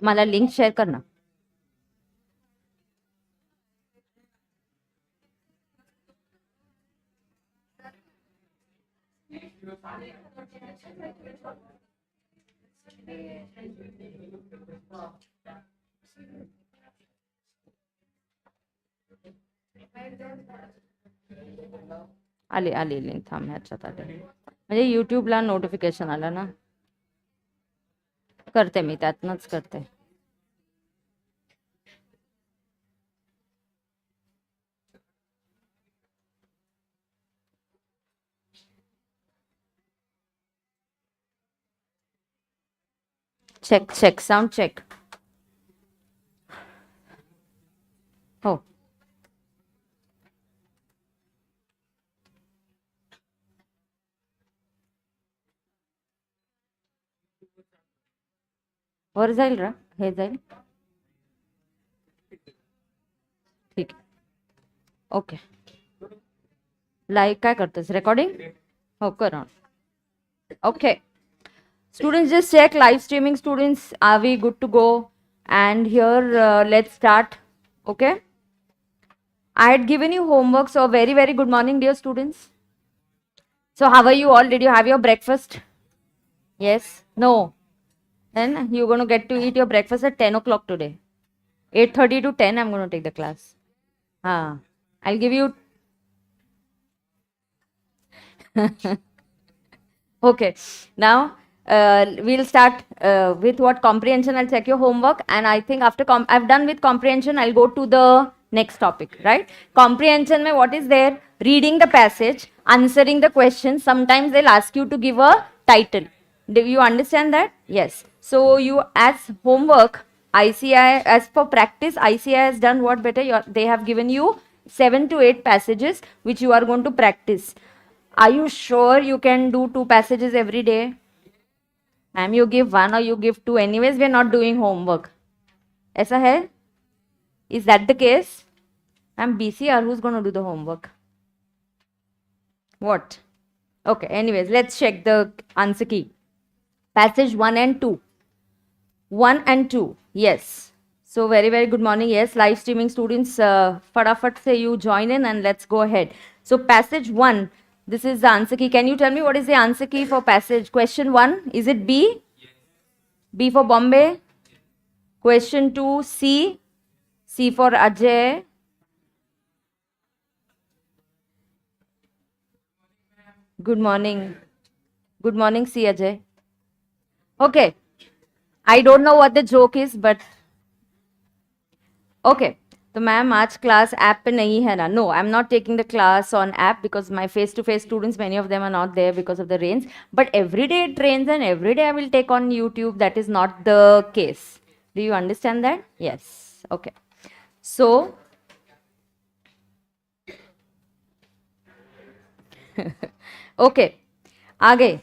मला link share कर ना. आली लिंक. थांब ह्याच्यात आले. म्हणजे युट्यूबला नोटिफिकेशन आलं ना. करते मी त्यातनच करते. Check sound check. हो. वर जाईल रा, हे जाईल. ठीक आहे. ओके. लाईव्ह काय करतोस, रेकॉर्डिंग? हो कर. Okay. Students, just check live streaming. Students, are we good to go? And here, let's start. Okay. I had given you homework, so very, very good morning, dear students. So how are you all? Did you have your breakfast? Yes? No? Then you're going to get to eat your breakfast at 10 o'clock today. 8:30 to 10, I'm going to take the class. I'll give you... Okay. Now, we'll start with what comprehension. I'll check your homework, and I think after I've done with comprehension, I'll go to the next topic, right? Comprehension mein what is there? Reading the passage, answering the question. Sometimes they'll ask you to give a title. Do you understand that? Yes. So you, as homework, ICI, as for practice, ICI has done what better? They have given you 7 to 8 passages which you are going to practice. Are you sure you can do 2 passages every day? Ma'am, you give 1 or you give 2. Anyways, we are not doing homework. Aisa hai? Is that the case? Ma'am, BCR, who's going to do the homework? What? Okay, anyways, let's check the answer key. Passage 1 and 2. 1 and 2. Yes. So, very, very good morning. Yes, live streaming students, fatafat say you join in and let's go ahead. So, passage 1. This is the answer key. Can you tell me what is the answer key for passage? Question 1, is it B? Yes. B for Bombay. Question 2, C. C for Ajay. Good morning. Good morning, C. Ajay. Okay. I don't know what the joke is, but... Okay. तो ma'am आज class app पे नहीं है ना? No, I am not taking the class on app because my face to face students, many of them are not there because of the range, but every day it rains and every day I will take on YouTube. That is not the case. Do you understand that? Yes. Okay. So okay, आगे.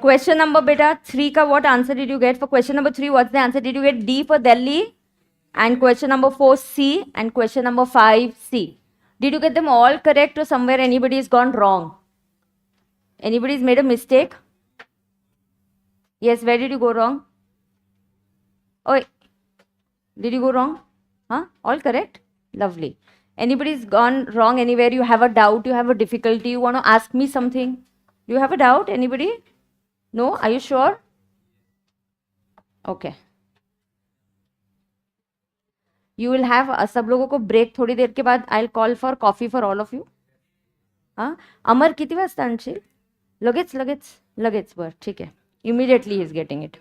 Question number beta 3 ka what answer did you get? For question number 3, what's the answer? Did you get D for Delhi? And question number 4, C. And question number 5, C. Did you get them all correct, or somewhere anybody has gone wrong? Anybody's made a mistake? Yes, where did you go wrong? Oh, did you go wrong? Huh? All correct? Lovely. Anybody's gone wrong anywhere? You have a doubt, you have a difficulty, you want to ask me something? Do you have a doubt? Anybody? No? Are you sure? Okay. You will have सब लोगों को break थोड़ी देर के बाद. I'll call for coffee for all of you. हाँ, अमर किती वाजता आणशील? लगेच बर, ठीक आहे. Immediately he is getting it.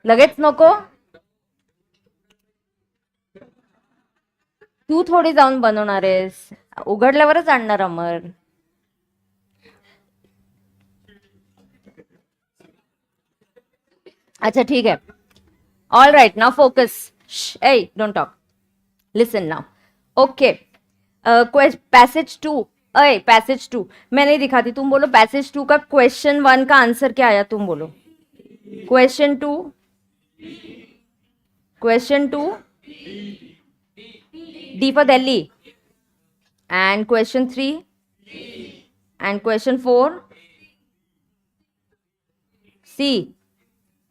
लगेच नको. तू थोडी जाऊन बनवणार आहेस, उघडल्यावरच आणणार अमर. अच्छा ठीक है. All right, now focus. Shh, hey, don't talk. Listen now. Okay. Passage 2. Passage 2. मैं नहीं दिखाती, तुम बोलो passage 2 का question 1 का आंसर क्या आया, तुम बोलो. Question 2. Question 2. D for Delhi. And question 3. And question 4. C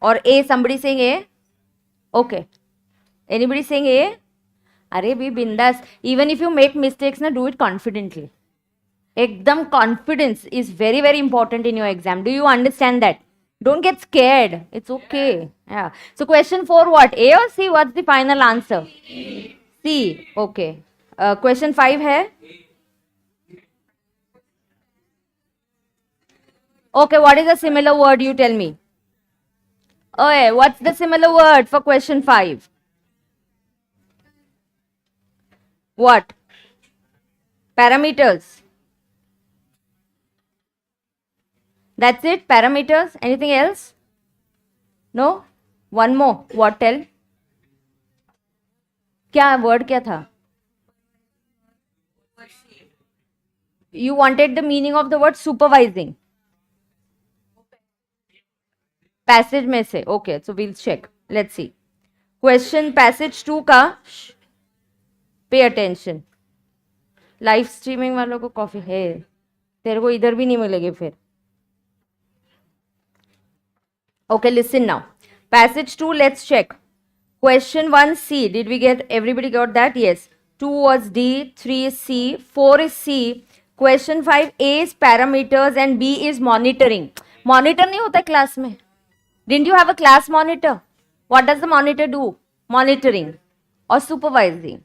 or A? Somebody saying A? Okay. Anybody saying A? Arey be bindas. Even if you make mistakes, na, do it confidently. Ekdam confidence is very, very important in your exam. Do you understand that? Don't get scared. It's okay. Yeah. So question 4 what? A or C? What's the final answer? C. Okay. Question 5 hai? Okay, what is a similar word? You tell me. Okay, what's the similar word for question 5? What? Parameters. That's it? Parameters? Anything else? No? One more. What? Tell. क्या word क्या था? You wanted the meaning of the word supervising. Passage में से. Okay, so we'll check. Let's see. Question passage 2 का. Pay attention. Live streaming वालों को coffee है, तेरे को इधर भी नहीं मिलेगी फिर. Okay, listen now. Passage 2, let's check. Question 1 C. Did we get, everybody got that? Yes. 2 was D, 3 is C, 4 is C. Question 5 A is parameters and B is monitoring. Monitor नहीं होता class में. Didn't you have a class monitor? What does the monitor do? Monitoring or supervising.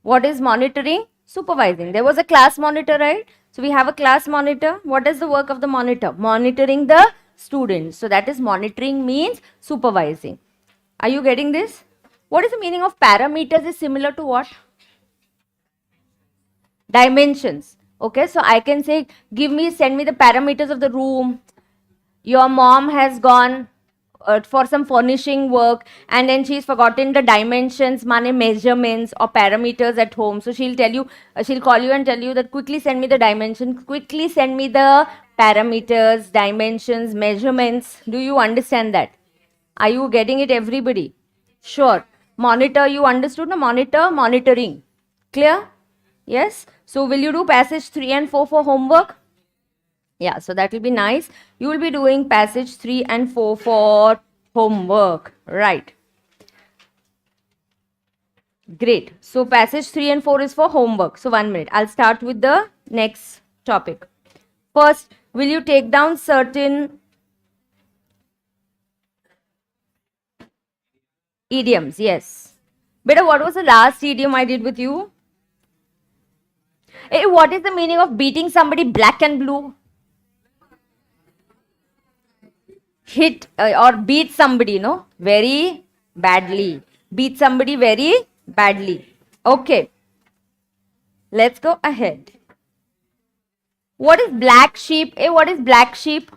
What is monitoring? Supervising. There was a class monitor, right? So we have a class monitor. What is the work of the monitor? Monitoring the students. So that is monitoring means supervising. Are you getting this? What is the meaning of parameters is similar to what? Dimensions. Okay, so I can say, send me the parameters of the room. Your mom has gone for some furnishing work and then she's forgotten the dimensions, measurements or parameters at home. So she'll tell you, she'll call you and tell you that quickly send me the dimensions, quickly send me the parameters, dimensions, measurements. Do you understand that? Are you getting it, everybody? Sure. Monitor, you understood? No? Monitor, monitoring. Clear? Yes? So will you do passage 3 and 4 for homework? Yeah, so that will be nice. You will be doing passage 3 and 4 for homework. Right. Great. So passage 3 and 4 is for homework. So 1 minute. I'll start with the next topic. First, will you take down certain idioms? Yes. Beta, what was the last idiom I did with you? Hey, what is the meaning of beating somebody black and blue? Hit or beat somebody, no? Very badly. Beat somebody very badly. Okay. Let's go ahead. What is black sheep? What is black sheep?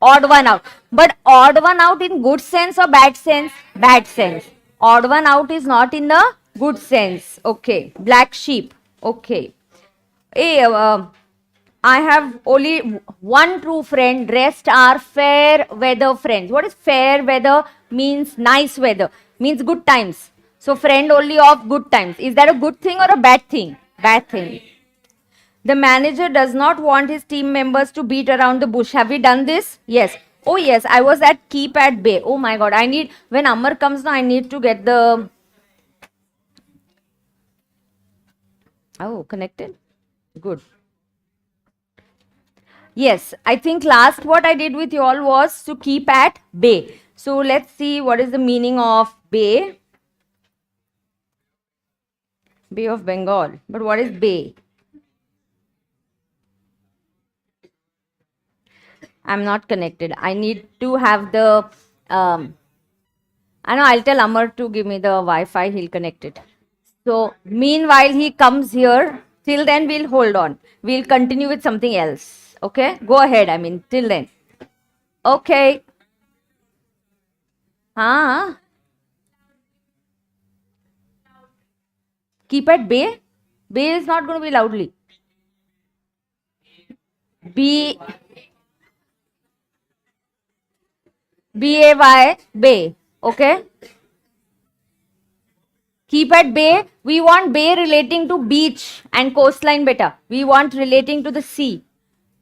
Odd one out. But odd one out in good sense or bad sense? Bad sense. Odd one out is not in the good sense. Okay. Black sheep. Okay. I have only one true friend. Rest are fair weather friends. What is fair weather? Means nice weather. Means good times. So friend only of good times. Is that a good thing or a bad thing? Bad thing. The manager does not want his team members to beat around the bush. Have we done this? Yes. Oh yes, I was at keep at bay. Oh my god, I need, when Amar comes now, I need to get the... Oh, connected? Good. Yes, I think last what I did with you all was to keep at bay. So let's see what is the meaning of bay. Bay of Bengal. But what is bay? I'm not connected. I need to have the... I know, I'll tell Amar to give me the Wi-Fi. He'll connect it. So meanwhile, he comes here. Till then, we'll hold on. We'll continue with something else. Okay? Go ahead. I mean, till then. Okay. Keep at bay? Bay is not going to be loudly. B-A-Y, bay. Okay? Keep at bay. We want bay relating to beach and coastline better. We want relating to the sea.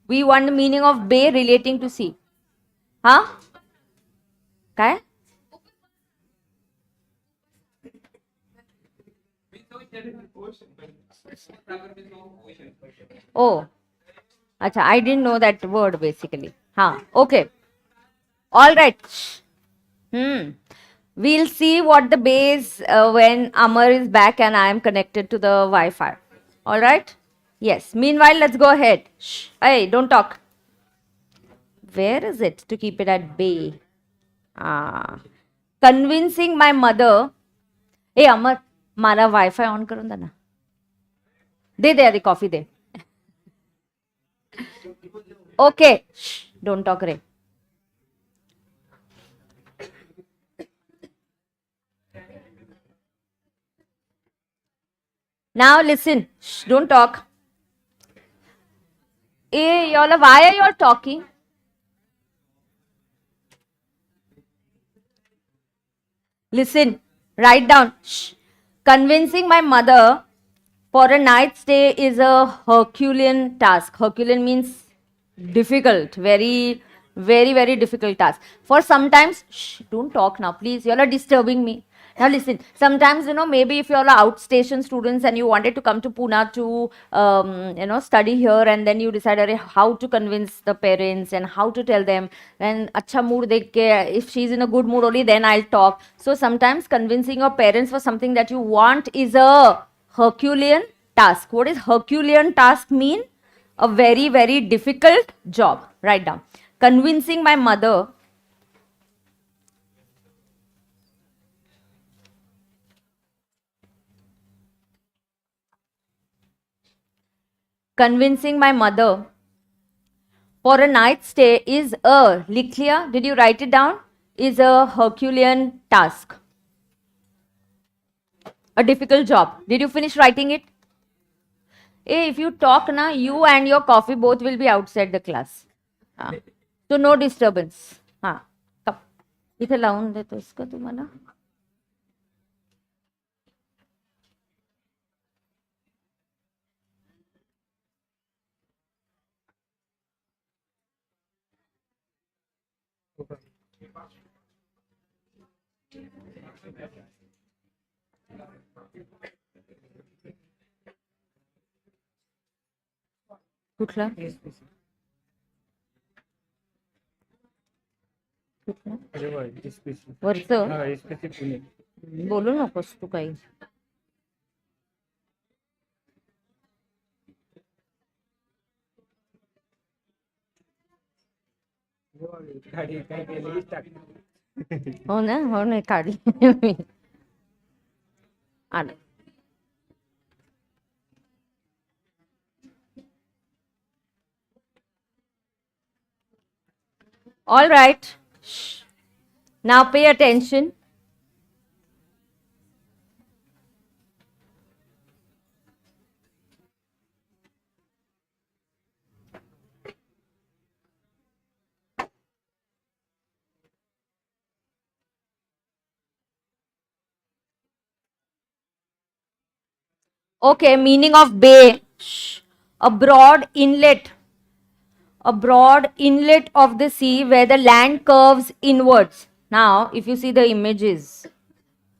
We want the meaning of bay relating to sea. Huh? काय? Oh, acha, I didn't know that word basically. Okay. All right. We'll see what the base when Amar is back and I am connected to the Wi-Fi. All right? Yes. Meanwhile, let's go ahead. Shh. Hey, don't talk. Where is it to keep it at bay? Convincing my mother. Hey, Amar, मारा Wi-Fi on करून दे ना. दे आधी coffee they. Okay. Shh. Don't talk, Ray. Now listen. Shh. Don't talk. Hey, y'all, why are you all talking? Listen, write down. Shh. Convincing my mother for a night stay is a Herculean task. Herculean means difficult, very, very, very difficult task. For sometimes, shh, don't talk now, please. You all are disturbing me. Now listen, sometimes, maybe if you all are outstation students and you wanted to come to Pune to, study here, and then you decided how to convince the parents and how to tell them, then acha mood dekh ke, if she's in a good mood only, then I'll talk. So sometimes convincing your parents for something that you want is a Herculean task. What does Herculean task mean? A very, very difficult job. Write down. Convincing my mother for a night stay is a, लिख लिया? Did you write it down? Is a Herculean task. A difficult job. Did you finish writing it? Hey, if you talk na, you and your coffee both will be outside the class. So no disturbance. Come. इथे लावून देतोस का तुम्हाला? कुठला? वरचं? बोलू नकोस तू काही. हो ना काढली. आलं. All right. Shh. Now pay attention. Okay, meaning of bay. Shh. A broad inlet of the sea where the land curves inwards. Now, if you see the images,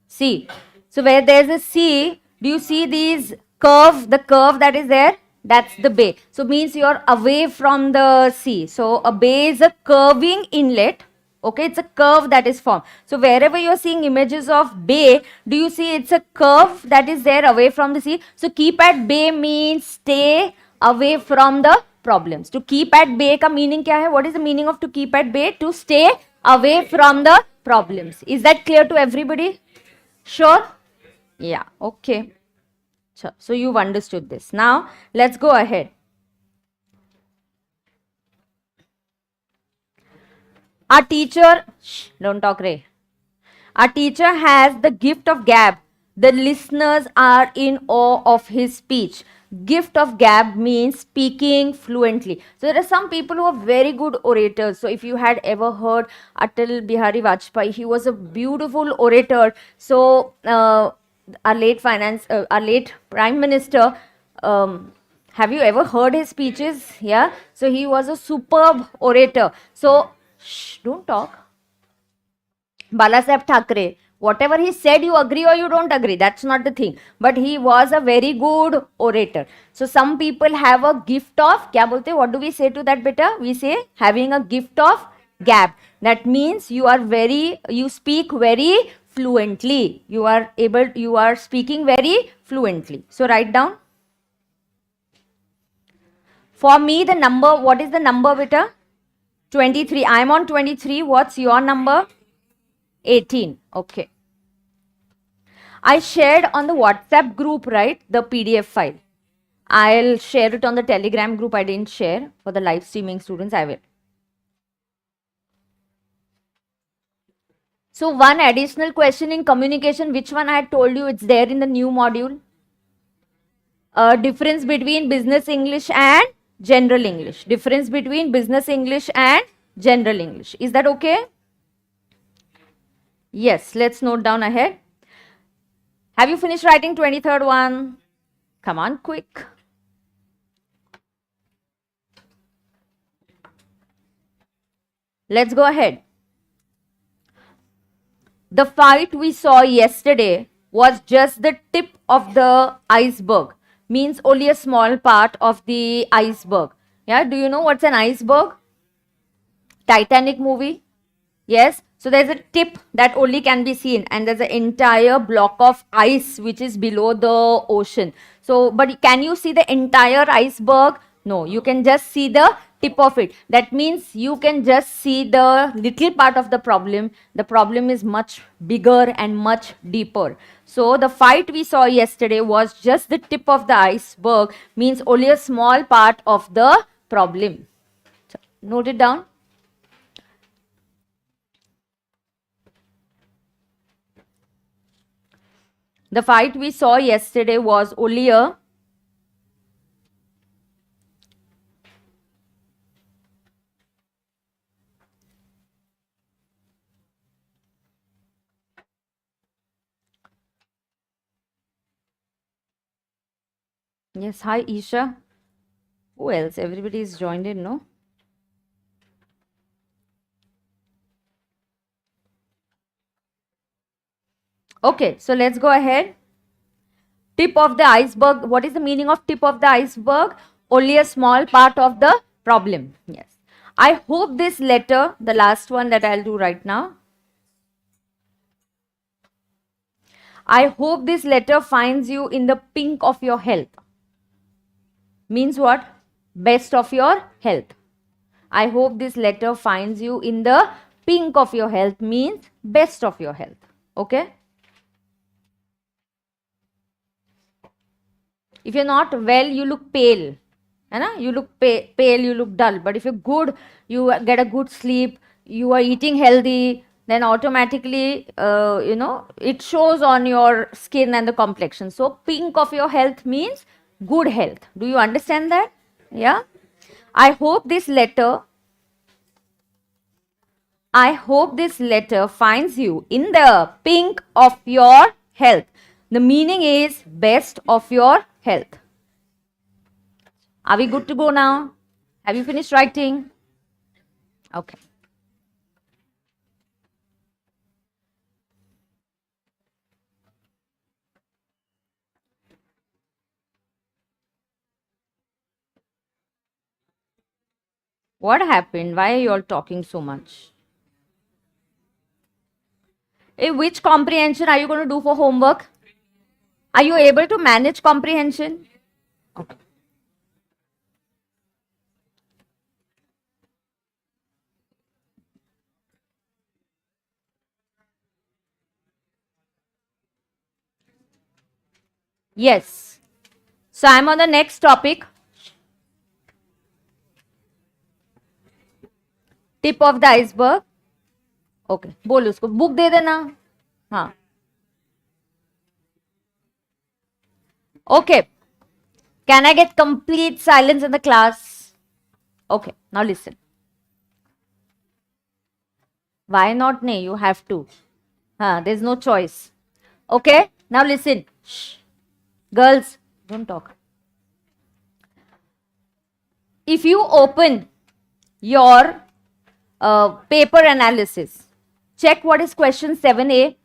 see. So where there's a sea, do you see these curve, the curve that is there? That's the bay. So means you're away from the sea. So a bay is a curving inlet. Okay, it's a curve that is formed. So wherever you're seeing images of bay, do you see it's a curve that is there away from the sea? So keep at bay means stay away from the problems. To keep at bay ka meaning kya hai? What is the meaning of to keep at bay? To stay away from the problems. Is that clear to everybody? Sure? Yeah, okay. So you've understood this. Now, let's go ahead. Our teacher, shh, don't talk, Ray. Our teacher has the gift of gab. The listeners are in awe of his speech. Gift of gab means speaking fluently. So there are some people who are very good orators. So if you had ever heard Atal Bihari Vajpayee, he was a beautiful orator. So our late Prime Minister, have you ever heard his speeches? Yeah. So he was a superb orator. So shh, don't talk. Balasaheb Thackeray, whatever he said, you agree or you don't agree. That's not the thing. But he was a very good orator. So some people have a gift of, kya bolte? What do we say to that beta? We say having a gift of gab. That means you speak very fluently. You are speaking very fluently. So write down. For me, the number, what is the number, beta? 23. I'm on 23. What's your number? 18. Okay. I shared on the WhatsApp group, right, the PDF file. I'll share it on the Telegram group. I didn't share. For the live streaming students, I will. So one additional question in communication, which one I had told you, it's there in the new module. Difference between business English and general English. Difference between business English and general English. Is that okay? Yes, let's note down ahead. Have you finished writing 23rd one? Come on, quick. Let's go ahead. The fight we saw yesterday was just the tip of the iceberg. Means only a small part of the iceberg. Yeah, do you know what's an iceberg? Titanic movie? Yes. So there's a tip that only can be seen, and there's an entire block of ice which is below the ocean. So, but can you see the entire iceberg? No, you can just see the tip of it. That means you can just see the little part of the problem. The problem is much bigger and much deeper. So the fight we saw yesterday was just the tip of the iceberg, means only a small part of the problem. So, note it down. The fight we saw yesterday was only a yes, hi Isha. Who else? Everybody is joined in, no? Okay, so let's go ahead. Tip of the iceberg. What is the meaning of tip of the iceberg? Only a small part of the problem. Yes. I hope this letter, the last one that I'll do right now. I hope this letter finds you in the pink of your health. Means what? Best of your health. I hope this letter finds you in the pink of your health, means best of your health. Okay? If you're not well, you look pale. You look pale, you look dull. But if you're good, you get a good sleep, you are eating healthy, then automatically, it shows on your skin and the complexion. So pink of your health means good health. Do you understand that? Yeah. I hope this letter finds you in the pink of your health. The meaning is best of your health. Are we good to go now? Have you finished writing? Okay. What happened? Why are you all talking so much? Hey, which comprehension are you going to do for homework? Are you able to manage comprehension? Okay. Yes. So I'm on the next topic. Tip of the iceberg. Okay. बोल उसको book दे देना. हाँ. Okay. Can I get complete silence in the class? Okay. Now listen. Why not? Nee, you have to. There's no choice. Okay. Now listen. Shh. Girls, don't talk. If you open your paper analysis, check what is question 7a.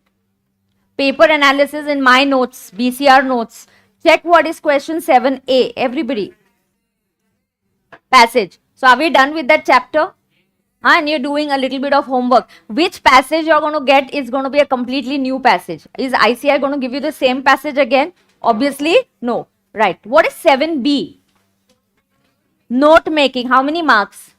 Paper analysis in my notes, BCR notes. Check what is question 7a, everybody. Passage. So are we done with that chapter? And you're doing a little bit of homework. Which passage you're going to get is going to be a completely new passage. Is ICI going to give you the same passage again? Obviously, no. Right. What is 7b? Note making. How many marks?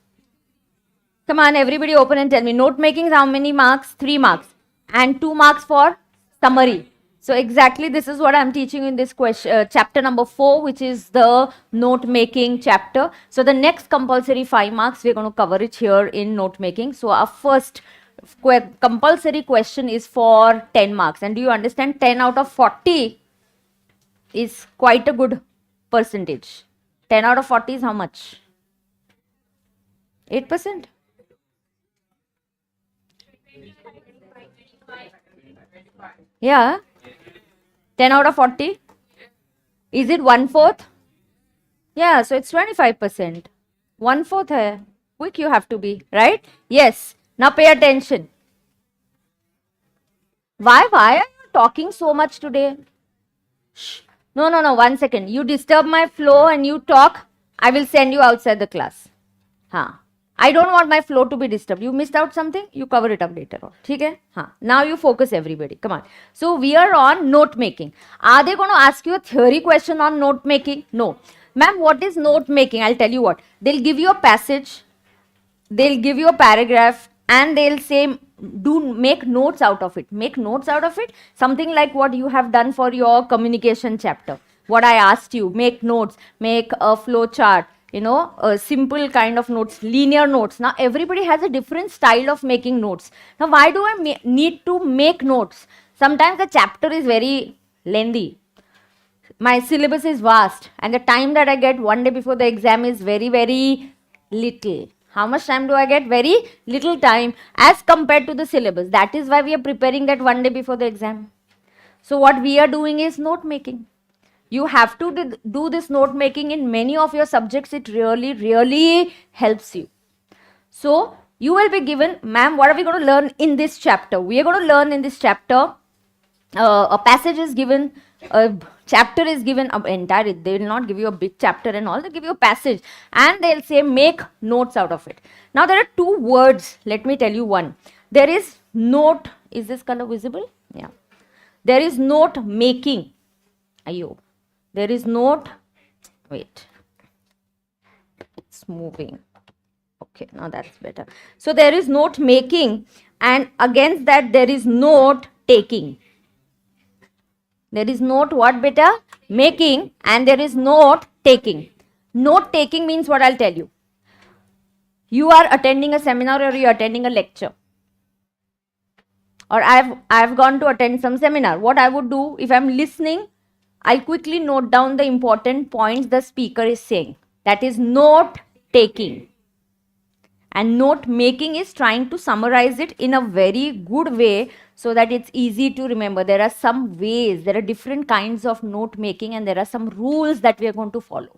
Come on, everybody open and tell me. Note making is how many marks? 3 marks. And 2 marks for summary. So exactly this is what I'm teaching in this question, chapter number 4, which is the note making chapter. So the next compulsory 5 marks, we're going to cover it here in note making. So our first compulsory question is for 10 marks. And do you understand 10 out of 40 is quite a good percentage. 10 out of 40 is how much? 8%. Yeah. 10 out of 40? Is it 1/4? Yeah, so it's 25%. 1/4 hai. Quick you have to be, right? Yes. Now pay attention. Why are you talking so much today? Shh. No, 1 second. You disturb my flow and you talk, I will send you outside the class. Haan. I don't want my flow to be disturbed. You missed out something, you cover it up later on. Okay? Now you focus everybody. Come on. So we are on note making. Are they going to ask you a theory question on note making? No. Ma'am, what is note making? I'll tell you what. They'll give you a passage, they'll give you a paragraph, and they'll say, make notes out of it. Make notes out of it. Something like what you have done for your communication chapter. What I asked you, make notes, make a flow chart. A simple kind of notes, linear notes. Now, everybody has a different style of making notes. Now, why do I need to make notes? Sometimes the chapter is very lengthy. My syllabus is vast. And the time that I get one day before the exam is very, very little. How much time do I get? Very little time as compared to the syllabus. That is why we are preparing that one day before the exam. So, what we are doing is note making. You have to do this note making in many of your subjects. It really, really helps you. So, you will be given, ma'am, what are we going to learn in this chapter? We are going to learn in this chapter, a passage is given, a chapter is given, entire, they will not give you a big chapter and all, they give you a passage and they'll say make notes out of it. Now, there are 2 words, let me tell you one. There is note, is this color visible? Yeah. There is note making. Ayo. There is note, wait, it's moving. Okay, now that's better. So there is note making and against that there is note taking. There is note what beta? Making and there is note taking. Note taking means what I'll tell you. You are attending a seminar or you are attending a lecture. Or I've gone to attend some seminar. What I would do if I'm listening, I'll quickly note down the important points the speaker is saying. That is note taking. And note making is trying to summarize it in a very good way so that it's easy to remember. There are some ways, there are different kinds of note making and there are some rules that we are going to follow.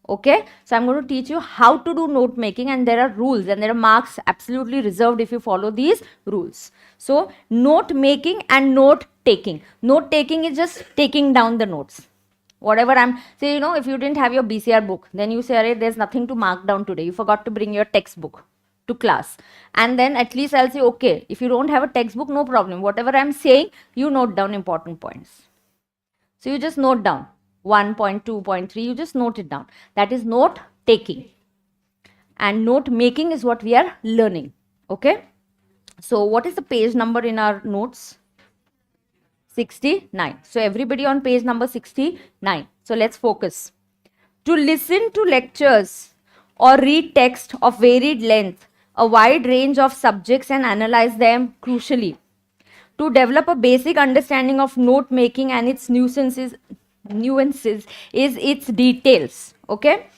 Okay, so I'm going to teach you how to do note making and there are rules and there are marks absolutely reserved if you follow these rules. So note making and note taking. Note taking is just taking down the notes. Whatever say, if you didn't have your BCR book, then you say, there's nothing to mark down today. You forgot to bring your textbook to class. And then at least I'll say, okay, if you don't have a textbook, no problem. Whatever I'm saying, you note down important points. So you just note down. 1.2.3, you just note it down. That is note taking. And note making is what we are learning. Okay. So what is the page number in our notes? 69. So everybody on page number 69. So let's focus. To listen to lectures or read text of varied length, a wide range of subjects and analyze them crucially. To develop a basic understanding of note making and its nuances is its details. Okay.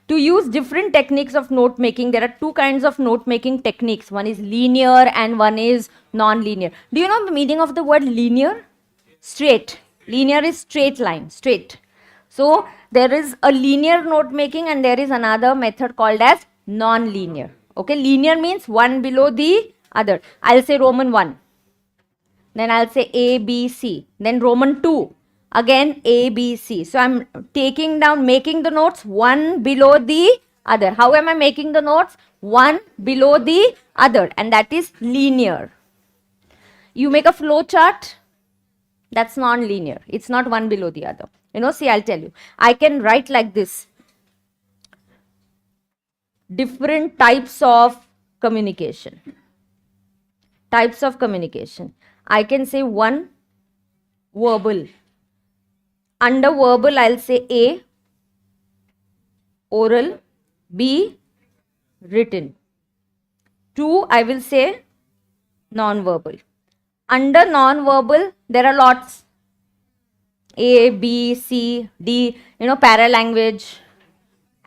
To use different techniques of note making, there are 2 kinds of note making techniques. One is linear and one is non-linear. Do you know the meaning of the word linear? Straight. Linear is straight line, straight. So there is a linear note making and there is another method called as non-linear. Okay, linear means one below the other. I'll say Roman 1. Then I'll say A, B, C. Then Roman 2. Again A, B, C. So I'm taking down, making the notes one below the other. How am I making the notes? One below the other. And that is linear. You make a flow chart. That's non-linear. It's not one below the other. See, I'll tell you. I can write like this. Different types of communication. Types of communication. I can say one, verbal. Under verbal, I'll say A, oral, B, written. 2, I will say non-verbal. Under non-verbal, there are lots. A, B, C, D, paralanguage,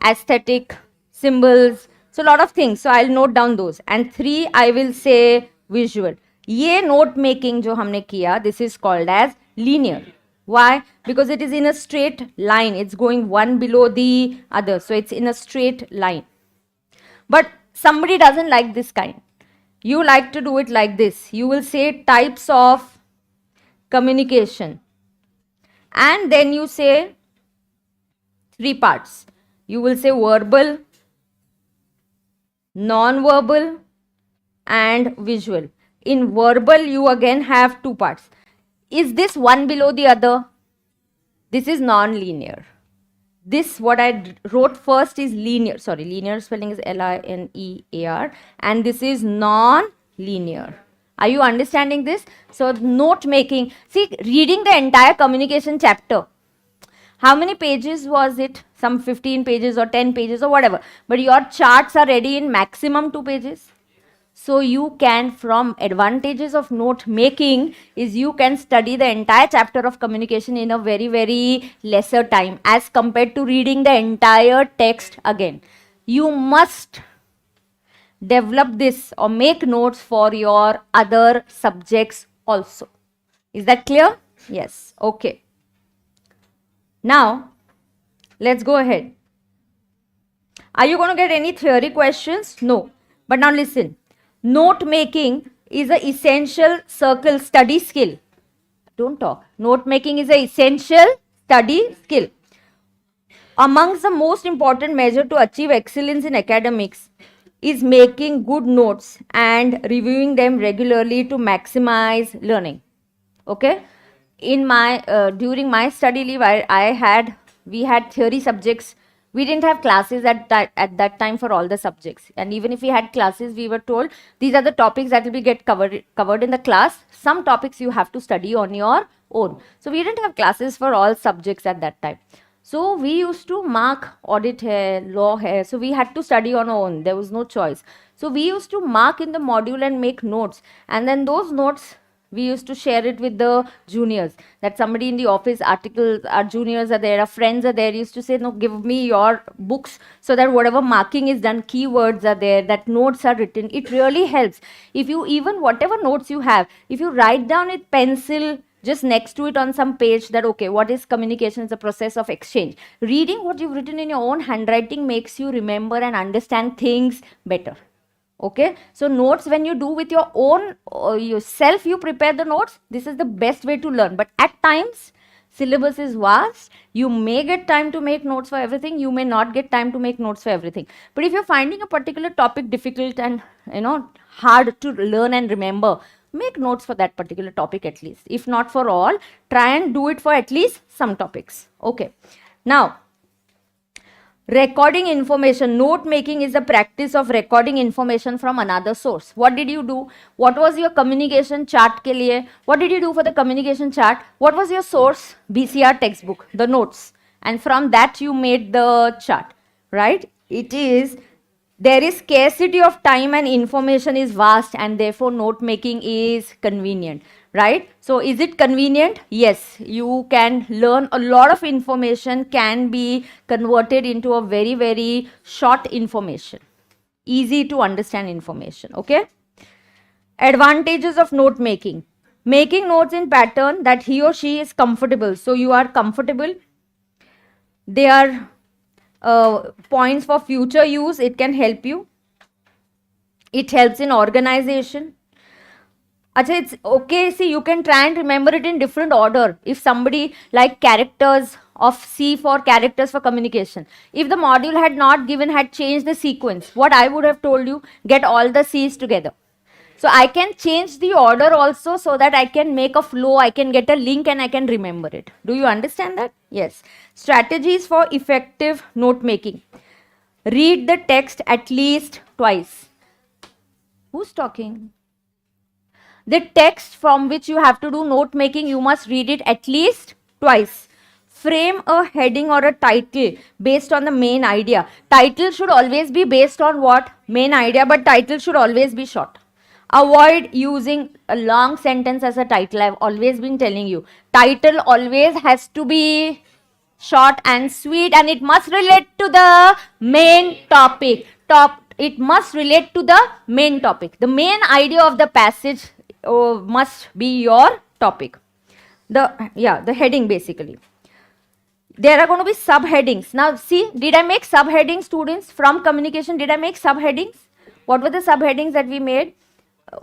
aesthetic, symbols. So, a lot of things. So, I'll note down those. And 3, I will say visual. Ye note making jo humne kiya, this is called as linear. Why? Because it is in a straight line. It's going one below the other. So, it's in a straight line. But somebody doesn't like this kind. You like to do it like this. You will say types of communication. And then you say 3 parts. You will say verbal, non-verbal, and visual. In verbal, you again have 2 parts. Is this one below the other? This is non-linear. This, what I wrote first, is linear. Sorry, linear spelling is L-I-N-E-A-R. And this is non-linear. Are you understanding this? So, note making. See, reading the entire communication chapter. How many pages was it? Some 15 pages or 10 pages or whatever. But your charts are ready in maximum 2 pages. So you can, from advantages of note making, is you can study the entire chapter of communication in a very, very lesser time as compared to reading the entire text again. You must develop this or make notes for your other subjects also. Is that clear? Yes. Okay. Now, let's go ahead. Are you going to get any theory questions? No. But now listen. Note making is an essential circle study skill. Don't talk. Note making is an essential study skill. Amongst the most important measure to achieve excellence in academics is making good notes and reviewing them regularly to maximize learning. Okay? In my during my study leave, we had theory subjects. We didn't have classes at that time for all the subjects, and even if we had classes, we were told these are the topics that will be covered in the class. Some topics you have to study on your own. So we didn't have classes for all subjects at that time. So we used to mark audit hai, law hai. So we had to study on our own. There was no choice. So we used to mark in the module and make notes, and then those notes we used to share it with the juniors. That somebody in the office, articles, our juniors are there, our friends are there, used to say, no, give me your books so that whatever marking is done, keywords are there, that notes are written. It really helps. If you, even whatever notes you have, if you write down with pencil, just next to it on some page that, okay, what is communication? It's a process of exchange. Reading what you've written in your own handwriting makes you remember and understand things better. Okay, so notes, when you do with your own yourself, you prepare the notes. This is the best way to learn. But at times, syllabus is vast. You may get time to make notes for everything. You may not get time to make notes for everything. But if you're finding a particular topic difficult and hard to learn and remember, make notes for that particular topic at least. If not for all, try and do it for at least some topics. Okay. Now, recording information. Note making is the practice of recording information from another source. What did you do? What was your communication chart ke liye? What did you do for the communication chart? What was your source? BCR textbook, the notes. And from that you made the chart, right? There is scarcity of time and information is vast, and therefore note making is convenient, right? So is it convenient? Yes, you can learn a lot of information, can be converted into a very, very short information, easy to understand information. Okay. Advantages of note making. Making notes in pattern that he or she is comfortable. So you are comfortable. They are points for future use. It can help you. It helps in organization. Acha, it's okay. See, you can try and remember it in different order. If somebody like characters of C for characters for communication. If the module had not given, had changed the sequence, what I would have told you, get all the C's together. So I can change the order also so that I can make a flow, I can get a link and I can remember it. Do you understand that? Yes. Strategies for effective note making. Read the text at least twice. Who's talking? The text from which you have to do note making, you must read it at least twice. Frame a heading or a title based on the main idea. Title should always be based on what? Main idea, but title should always be short. Avoid using a long sentence as a title. I've always been telling you. Title always has to be short and sweet, and it must relate to the main topic. It must relate to the main topic. The main idea of the passage must be your topic. The heading basically. There are going to be subheadings. Now see, did I make subheadings, students? From communication, did I make subheadings? What were the subheadings that we made?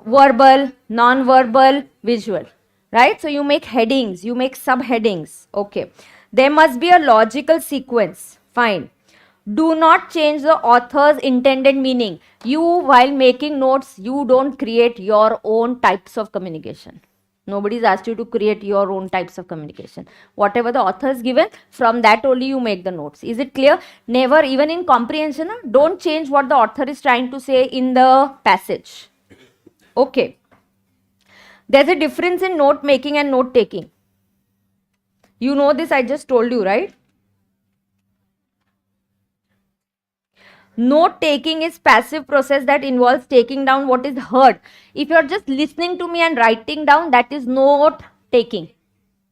Verbal, non-verbal, visual. Right? So you make headings, you make subheadings. Okay. There must be a logical sequence. Fine. Do not change the author's intended meaning. You, while making notes, you don't create your own types of communication. Nobody's asked you to create your own types of communication. Whatever the author has given, from that only you make the notes. Is it clear? Never, even in comprehension, don't change what the author is trying to say in the passage. Okay. There's a difference in note making and note taking. You know this, I just told you, right? Note taking is passive process that involves taking down what is heard. If you're just listening to me and writing down, that is note taking.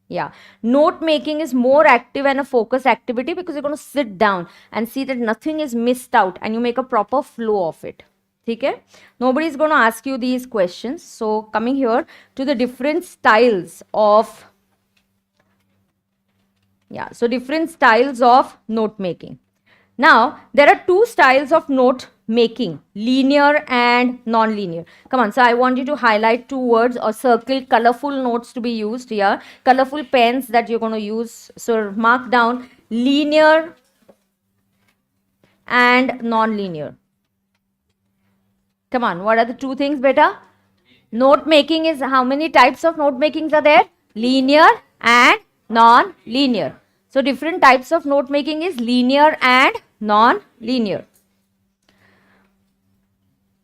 Yeah. Note making is more active and a focused activity because you're going to sit down and see that nothing is missed out and you make a proper flow of it. Okay? Nobody is going to ask you these questions. So coming here to the different styles of different styles of note making. Now, there are two styles of note making, linear and non-linear. Come on, so I want you to highlight two words or circle colorful notes to be used here, colorful pens that you're going to use. So mark down linear and non-linear. Come on, what are the two things, beta? Note making is, how many types of note makings are there? Linear and non-linear. So different types of note making is linear and non-linear.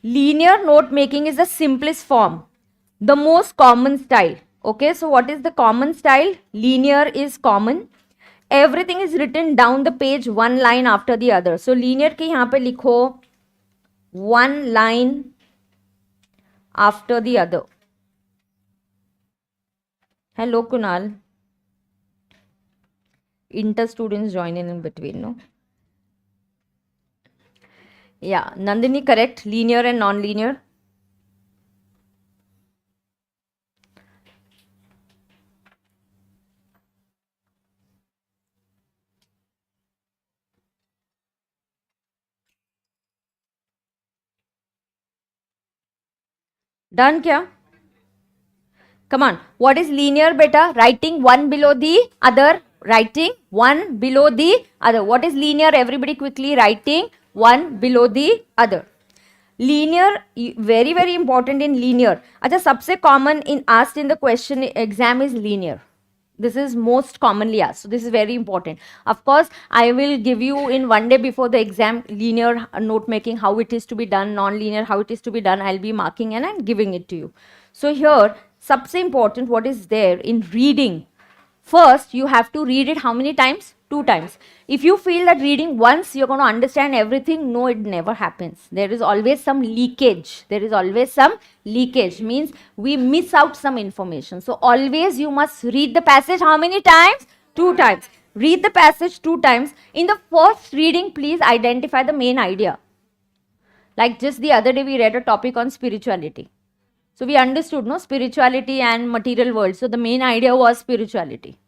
Linear note making is the simplest form, the most common style. Okay, so what is the common style? Linear is common. Everything is written down the page one line after the other. So linear के यहाँ पे लिखो one line after the other. Hello Kunal. Inter students join in between, no? Yeah, Nandini, correct. Linear and non-linear. Done kya? Come on. What is linear, beta? Writing one below the other. Writing one below the other. What is linear? Everybody quickly writing one below the other. Linear, very, very important in linear. Acha, sabse common in asked in the question exam is linear. This is most commonly asked. So this is very important. Of course, I will give you in one day before the exam linear note making, how it is to be done, non-linear, how it is to be done. I'll be marking and I'm giving it to you. So here, sabse important, what is there in reading? First, you have to read it how many times? 2 times. If you feel that reading once you're going to understand everything, no, it never happens. There is always some leakage. There is always some leakage. Means we miss out some information. So always you must read the passage how many times? 2 times. Read the passage 2 times. In the first reading, please identify the main idea. Like just the other day we read a topic on spirituality. So we understood, no, spirituality and material world. So the main idea was spirituality.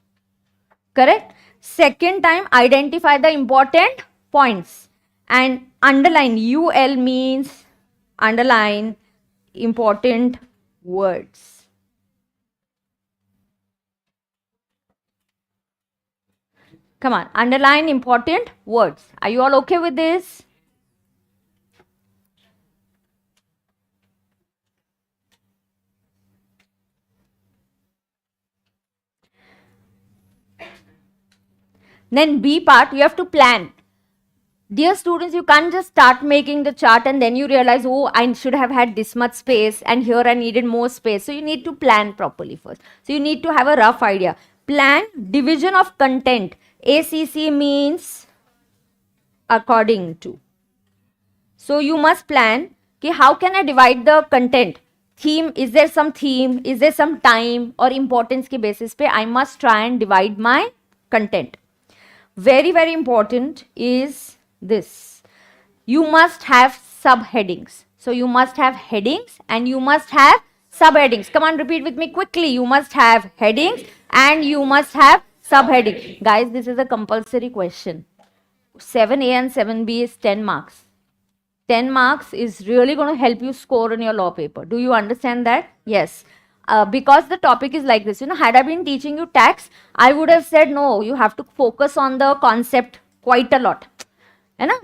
Correct? Second time, identify the important points and underline. UL means Underline important words. Come on, underline important words. Are you all okay with this? Then B part, you have to plan. Dear students, you can't just start making the chart and then you realize, oh, I should have had this much space and here I needed more space. So you need to plan properly first. So you need to have a rough idea. Plan division of content. ACC means according to. So you must plan, okay, how can I divide the content? Theme, is there some theme? Is there some time or importance ke basis pe I must try and divide my content. Very, very important is this. You must have subheadings. So you must have headings and you must have subheadings. Come on, repeat with me quickly. You must have headings and you must have subheading. Guys, this is a compulsory question. 7A and 7B is 10 marks. 10 marks is really going to help you score in your law paper. Do you understand that? Yes. Because the topic is like this, had I been teaching you tax, I would have said, no, you have to focus on the concept quite a lot.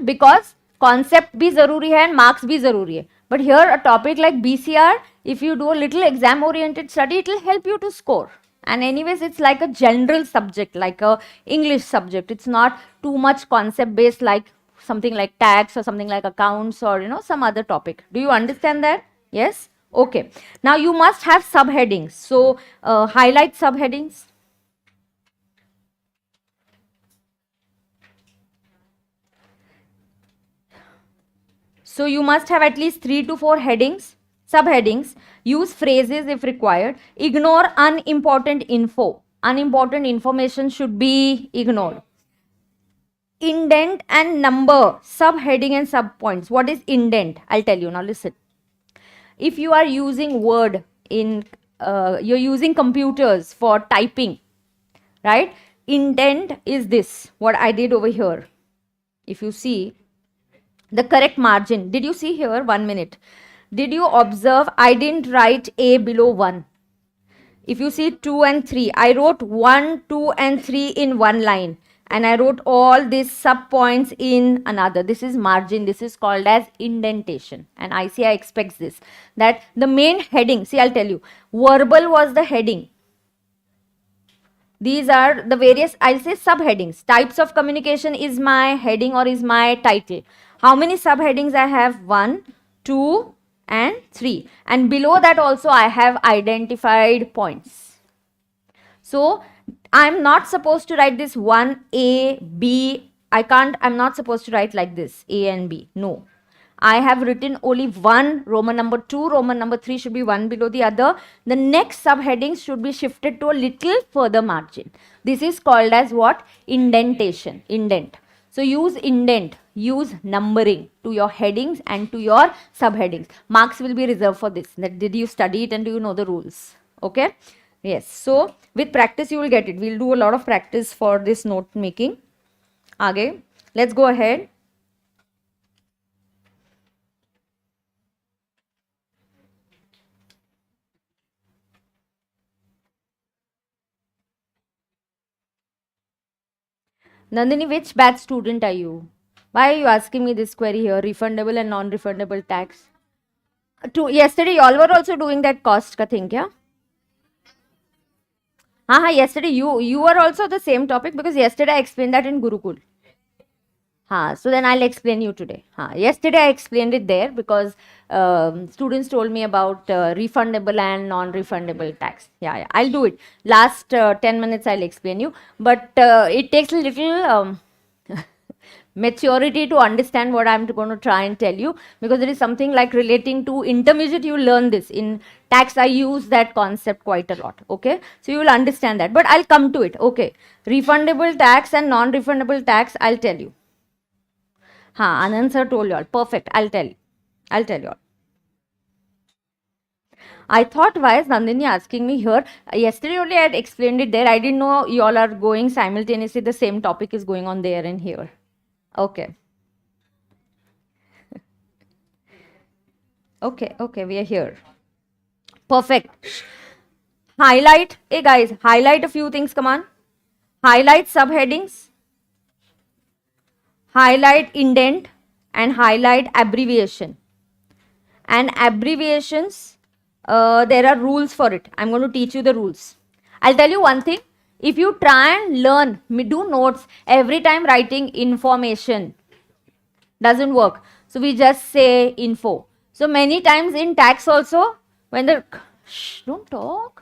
Because concept bhi zaruri hai and marks bhi zaruri hai. But here a topic like BCR, if you do a little exam oriented study, it will help you to score. And anyways, it's like a general subject, like a English subject. It's not too much concept based like something like tax or something like accounts or some other topic. Do you understand that? Yes? Okay. Now you must have subheadings. So highlight subheadings. So you must have at least 3 to 4 headings, subheadings. Use phrases if required. Ignore unimportant info. Unimportant information should be ignored. Indent and number, subheading and subpoints. What is indent? I'll tell you now. Listen. If you are using Word in, you're using computers for typing, right? Indent is this, what I did over here. If you see the correct margin, did you see here? 1 minute. Did you observe I didn't write A below 1? If you see 2 and 3, I wrote 1, 2 and 3 in one line. And I wrote all these sub-points in another. This is margin. This is called as indentation. And ICI expects this. That the main heading, see I'll tell you, verbal was the heading. These are the various, I'll say subheadings. Types of communication is my heading or is my title. How many subheadings I have? 1, 2 and 3. And below that also I have identified points. So I'm not supposed to write this 1A, B. I'm not supposed to write like this, A and B. No. I have written only one, Roman number 2, Roman number 3 should be one below the other. The next subheadings should be shifted to a little further margin. This is called as what? Indentation, indent. So use indent, use numbering to your headings and to your subheadings. Marks will be reserved for this. Did you study it and do you know the rules? Okay. Yes. So with practice you will get it. We'll do a lot of practice for this note making. Aage. Let's go ahead. Nandini, which batch student are you? Why are you asking me this query here? Refundable and non-refundable tax. Yesterday, you all were also doing that cost ka thing, yeah? Yesterday you were also the same topic because yesterday I explained that in Gurukul. So then I'll explain you today. Yesterday I explained it there because students told me about refundable and non-refundable tax. Yeah, I'll do it. Last 10 minutes I'll explain you. But it takes a little maturity to understand what I'm going to try and tell you, because it is something like relating to intermediate. You learn this. In tax I use that concept quite a lot. Okay, so you will understand that, but I'll come to it. Okay, refundable tax and non-refundable tax, I'll tell you. Anand sir told you all. Perfect. I'll tell you all. I thought, why is Nandini asking me here? Yesterday only I had explained it there. I didn't know you all are going simultaneously. The same topic is going on there and here. Okay. Okay, okay, we are here. Perfect. Highlight, hey guys, highlight a few things, come on. Highlight subheadings, highlight indent, and highlight abbreviation. And abbreviations, there are rules for it. I'm going to teach you the rules. I'll tell you one thing. If you try and learn, do notes every time writing information, doesn't work. So we just say info. So many times in tax also, when the, shh, don't talk.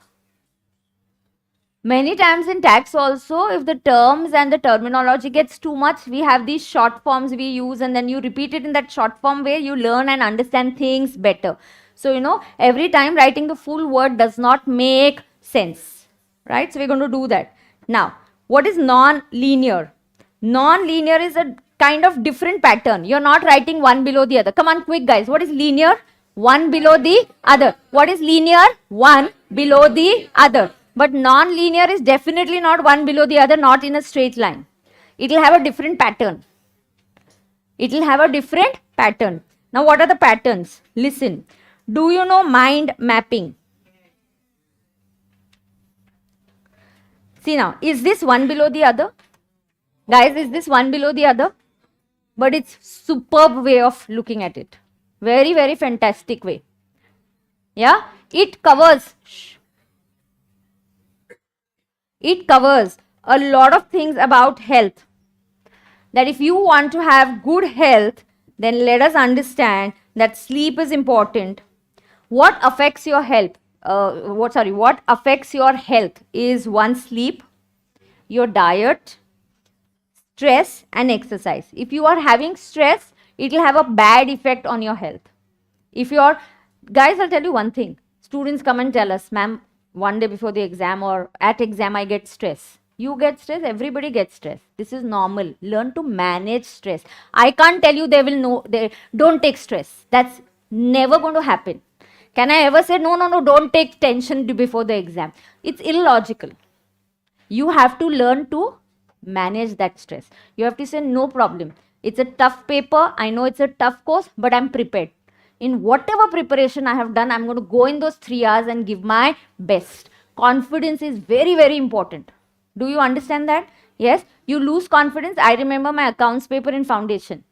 Many times in tax also, if the terms and the terminology gets too much, we have these short forms we use, and then you repeat it in that short form way, you learn and understand things better. So, every time writing the full word does not make sense, right? So, we're going to do that. Now, what is non-linear? Non-linear is a kind of different pattern. You're not writing one below the other. Come on, quick guys. What is linear? One below the other. What is linear? One below the other. But non-linear is definitely not one below the other, not in a straight line. It will have a different pattern. It will have a different pattern. Now, what are the patterns? Listen. Do you know mind mapping? See now, is this one below the other? Guys, is this one below the other? But it's superb way of looking at it. Very, very fantastic way. Yeah, it covers a lot of things about health. That if you want to have good health, then let us understand that sleep is important. What affects your health? What affects your health is one, sleep, your diet, stress, and exercise. If you are having stress, it will have a bad effect on your health. If you are, guys, I'll tell you one thing. Students come and tell us, ma'am, one day before the exam or at exam, I get stress. You get stress, everybody gets stress. This is normal. Learn to manage stress. I can't tell you they will know, they don't take stress. That's never going to happen. Can I ever say, no, don't take tension before the exam? It's illogical. You have to learn to manage that stress. You have to say, no problem. It's a tough paper. I know it's a tough course, but I'm prepared. In whatever preparation I have done, I'm going to go in those 3 hours and give my best. Confidence is very, very important. Do you understand that? Yes, you lose confidence. I remember my accounts paper in foundation.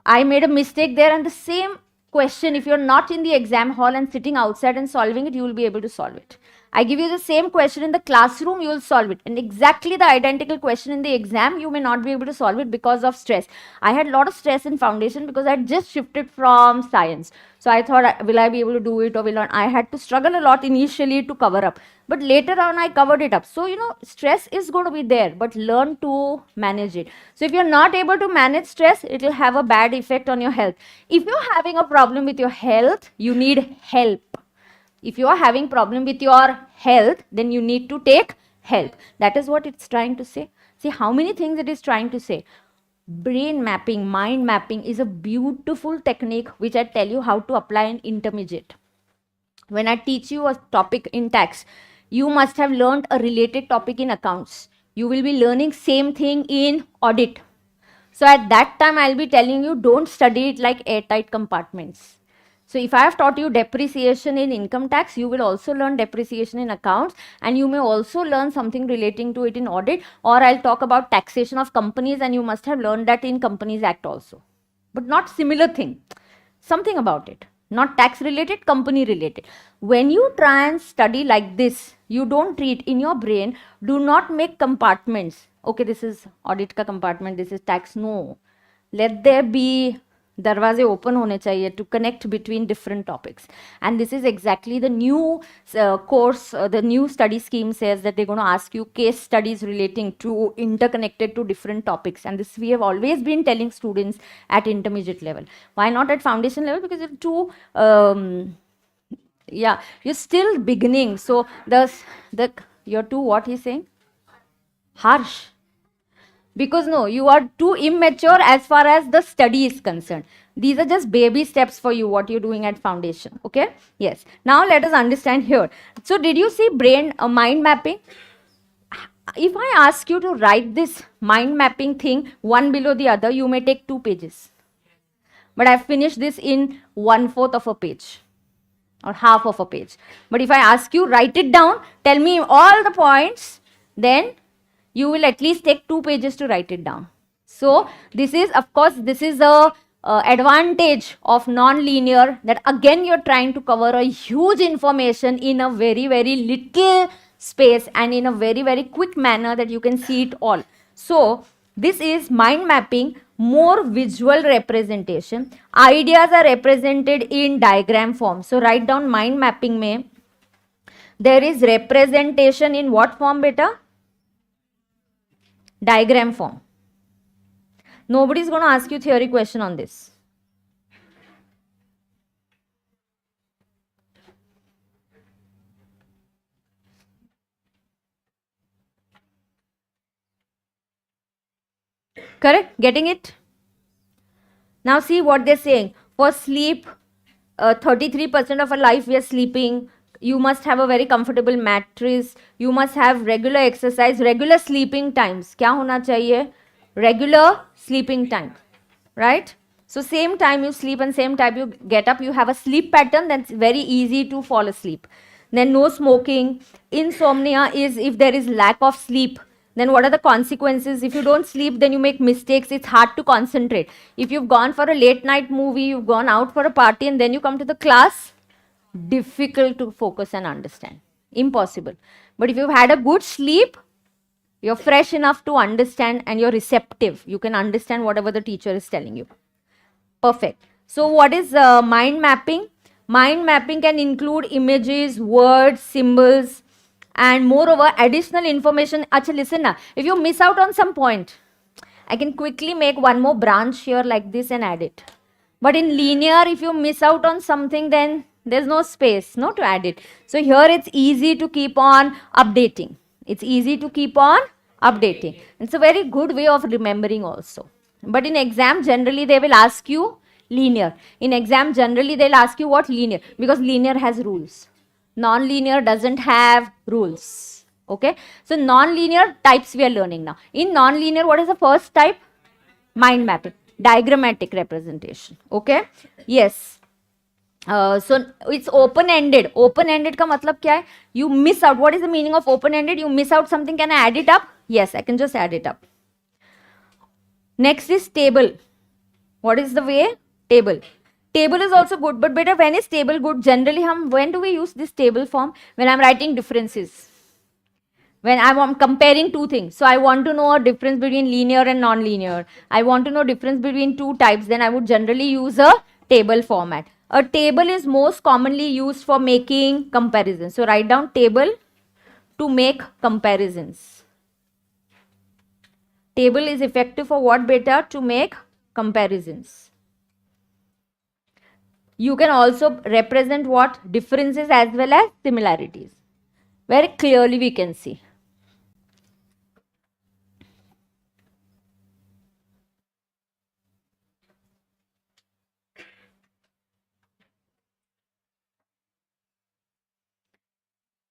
I made a mistake there, and the same question, if you're not in the exam hall and sitting outside and solving it, you will be able to solve it. I give you the same question in the classroom, you will solve it. And exactly the identical question in the exam, you may not be able to solve it because of stress. I had a lot of stress in foundation because I had just shifted from science. So I thought, will I be able to do it or will not? I had to struggle a lot initially to cover up. But later on, I covered it up. So, stress is going to be there, but learn to manage it. So if you're not able to manage stress, it will have a bad effect on your health. If you're having a problem with your health, you need help. If you are having problem with your health, then you need to take help. That is what it's trying to say. See how many things it is trying to say. Brain mapping, mind mapping is a beautiful technique which I tell you how to apply in intermediate. When I teach you a topic in tax, you must have learned a related topic in accounts. You will be learning same thing in audit. So at that time, I'll be telling you, don't study it like airtight compartments. So if I have taught you depreciation in income tax, you will also learn depreciation in accounts, and you may also learn something relating to it in audit, or I'll talk about taxation of companies, and you must have learned that in Companies Act also. But not similar thing, something about it. Not tax related, company related. When you try and study like this, you don't treat in your brain, do not make compartments. Okay, this is audit ka compartment, this is tax. No. Let there be darwaze open hone chahiye to connect between different topics. And this is exactly the new course, the new study scheme says that they're going to ask you case studies relating to interconnected to different topics. And this we have always been telling students at intermediate level. Why not at foundation level? Because it's too, yeah, you're still beginning. So you're too, what he's saying? Harsh. Because no, you are too immature as far as the study is concerned. These are just baby steps for you, what you're doing at foundation. Okay? Yes. Now let us understand here. So did you see mind mapping? If I ask you to write this mind mapping thing one below the other, you may take 2 pages. but I've finished this in 1/4 of a page or half of a page. But if I ask you, write it down, tell me all the points, then you will at least take 2 pages to write it down. So this is, of course, this is a advantage of non-linear, that again you're trying to cover a huge information in a very, very little space and in a very, very quick manner that you can see it all. So this is mind mapping, more visual representation. Ideas are represented in diagram form. So write down mind mapping mein there is representation in what form, beta? Diagram form. Nobody is going to ask you theory question on this. Correct? Getting it? Now see what they're saying. For sleep, 33% of our life we are sleeping. You must have a very comfortable mattress. You must have regular exercise, regular sleeping times. क्या होना चाहिए? Regular sleeping time, right? So same time you sleep and same time you get up, you have a sleep pattern, that's very easy to fall asleep. Then no smoking. Insomnia is if there is lack of sleep. Then what are the consequences? If you don't sleep, then you make mistakes. It's hard to concentrate. If you've gone for a late night movie, you've gone out for a party, and then you come to the class, difficult to focus and understand. Impossible. But if you've had a good sleep, you're fresh enough to understand and you're receptive. You can understand whatever the teacher is telling you. Perfect. So what is mind mapping? Mind mapping can include images, words, symbols, and moreover additional information. Acha, listen now. If you miss out on some point, I can quickly make one more branch here like this and add it. But in linear, if you miss out on something, then there's no space to add it. So here it's easy to keep on updating. It's easy to keep on updating. It's a very good way of remembering also. But in exam, generally they will ask you linear. In exam, generally they'll ask you what linear, because linear has rules. Non-linear doesn't have rules. Okay. So non-linear types we are learning now. In non-linear, what is the first type? Mind mapping. Diagrammatic representation. Okay. Yes. So it's open-ended. Open-ended ka matlab kya hai? You miss out. What is the meaning of open-ended? You miss out something. Can I add it up? Yes, I can just add it up. Next is table. What is the way? Table. Table is also good, but better, when is table good? Generally, when do we use this table form? When I'm writing differences. When I'm comparing two things. So I want to know a difference between linear and non-linear. I want to know difference between two types. Then I would generally use a table format. A table is most commonly used for making comparisons. So write down table to make comparisons. Table is effective for what, beta? To make comparisons. You can also represent what? Differences as well as similarities. Very clearly we can see.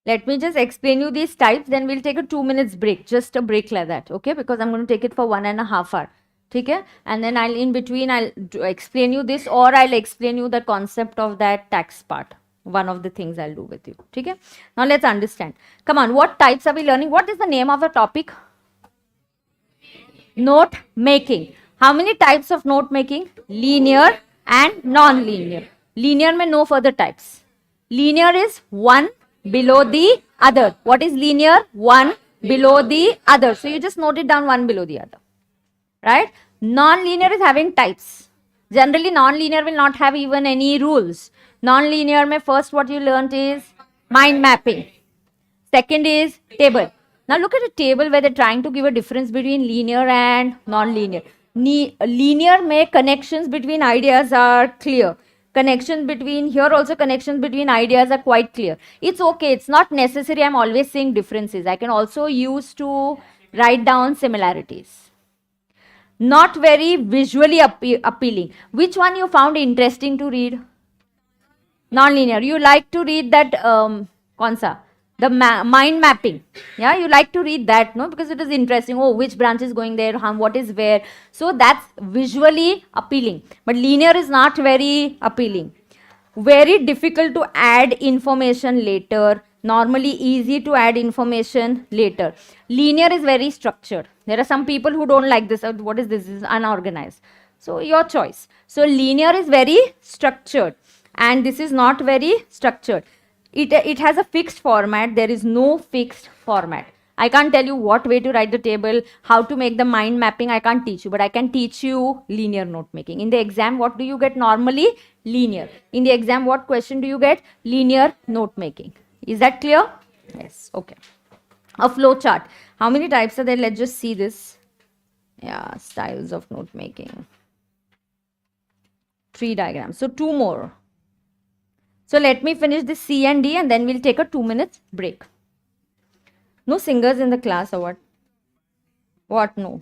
Let me just explain you these types, then we'll take a 2 minutes break, just a break like that, okay? Because I'm going to take it for 1.5 hours, okay? And then in between, I'll explain you this, or I'll explain you the concept of that tax part. One of the things I'll do with you, okay? Now let's understand. Come on, what types are we learning? What is the name of the topic? Note making. How many types of note making? Linear and non-linear. Linear may no further types. Linear is one below the other. What is linear? One below the other. So you just note it down, one below the other. Right? Non-linear is having types. Generally, non-linear will not have even any rules. Non-linear mein first what you learnt is mind mapping. Second is table. Now look at a table where they're trying to give a difference between linear and non-linear. Linear mein connections between ideas are clear. Connections between, here also connections between ideas are quite clear. It's okay, it's not necessary I'm always seeing differences. I can also use to write down similarities. Not very visually appealing. Which one you found interesting to read? Non-linear. You like to read that, kaun sa? The mind mapping. Yeah, you like to read that, no? Because it is interesting. Oh, which branch is going there, what is where. So that's visually appealing. But linear is not very appealing. Very difficult to add information later. Normally easy to add information later. Linear is very structured. There are some people who don't like this. What is this? This is unorganized. So your choice. So linear is very structured and this is not very structured. It has a fixed format. There is no fixed format. I can't tell you what way to write the table, how to make the mind mapping. I can't teach you, but I can teach you linear note making. In the exam, what do you get normally? Linear. In the exam, what question do you get? Linear note making. Is that clear? Yes. Okay. A flow chart. How many types are there? Let's just see this. Yeah, styles of note making. Tree diagram. So 2 more. So let me finish this C and D and then we'll take a 2 minutes break. No singers in the class or what? What? No.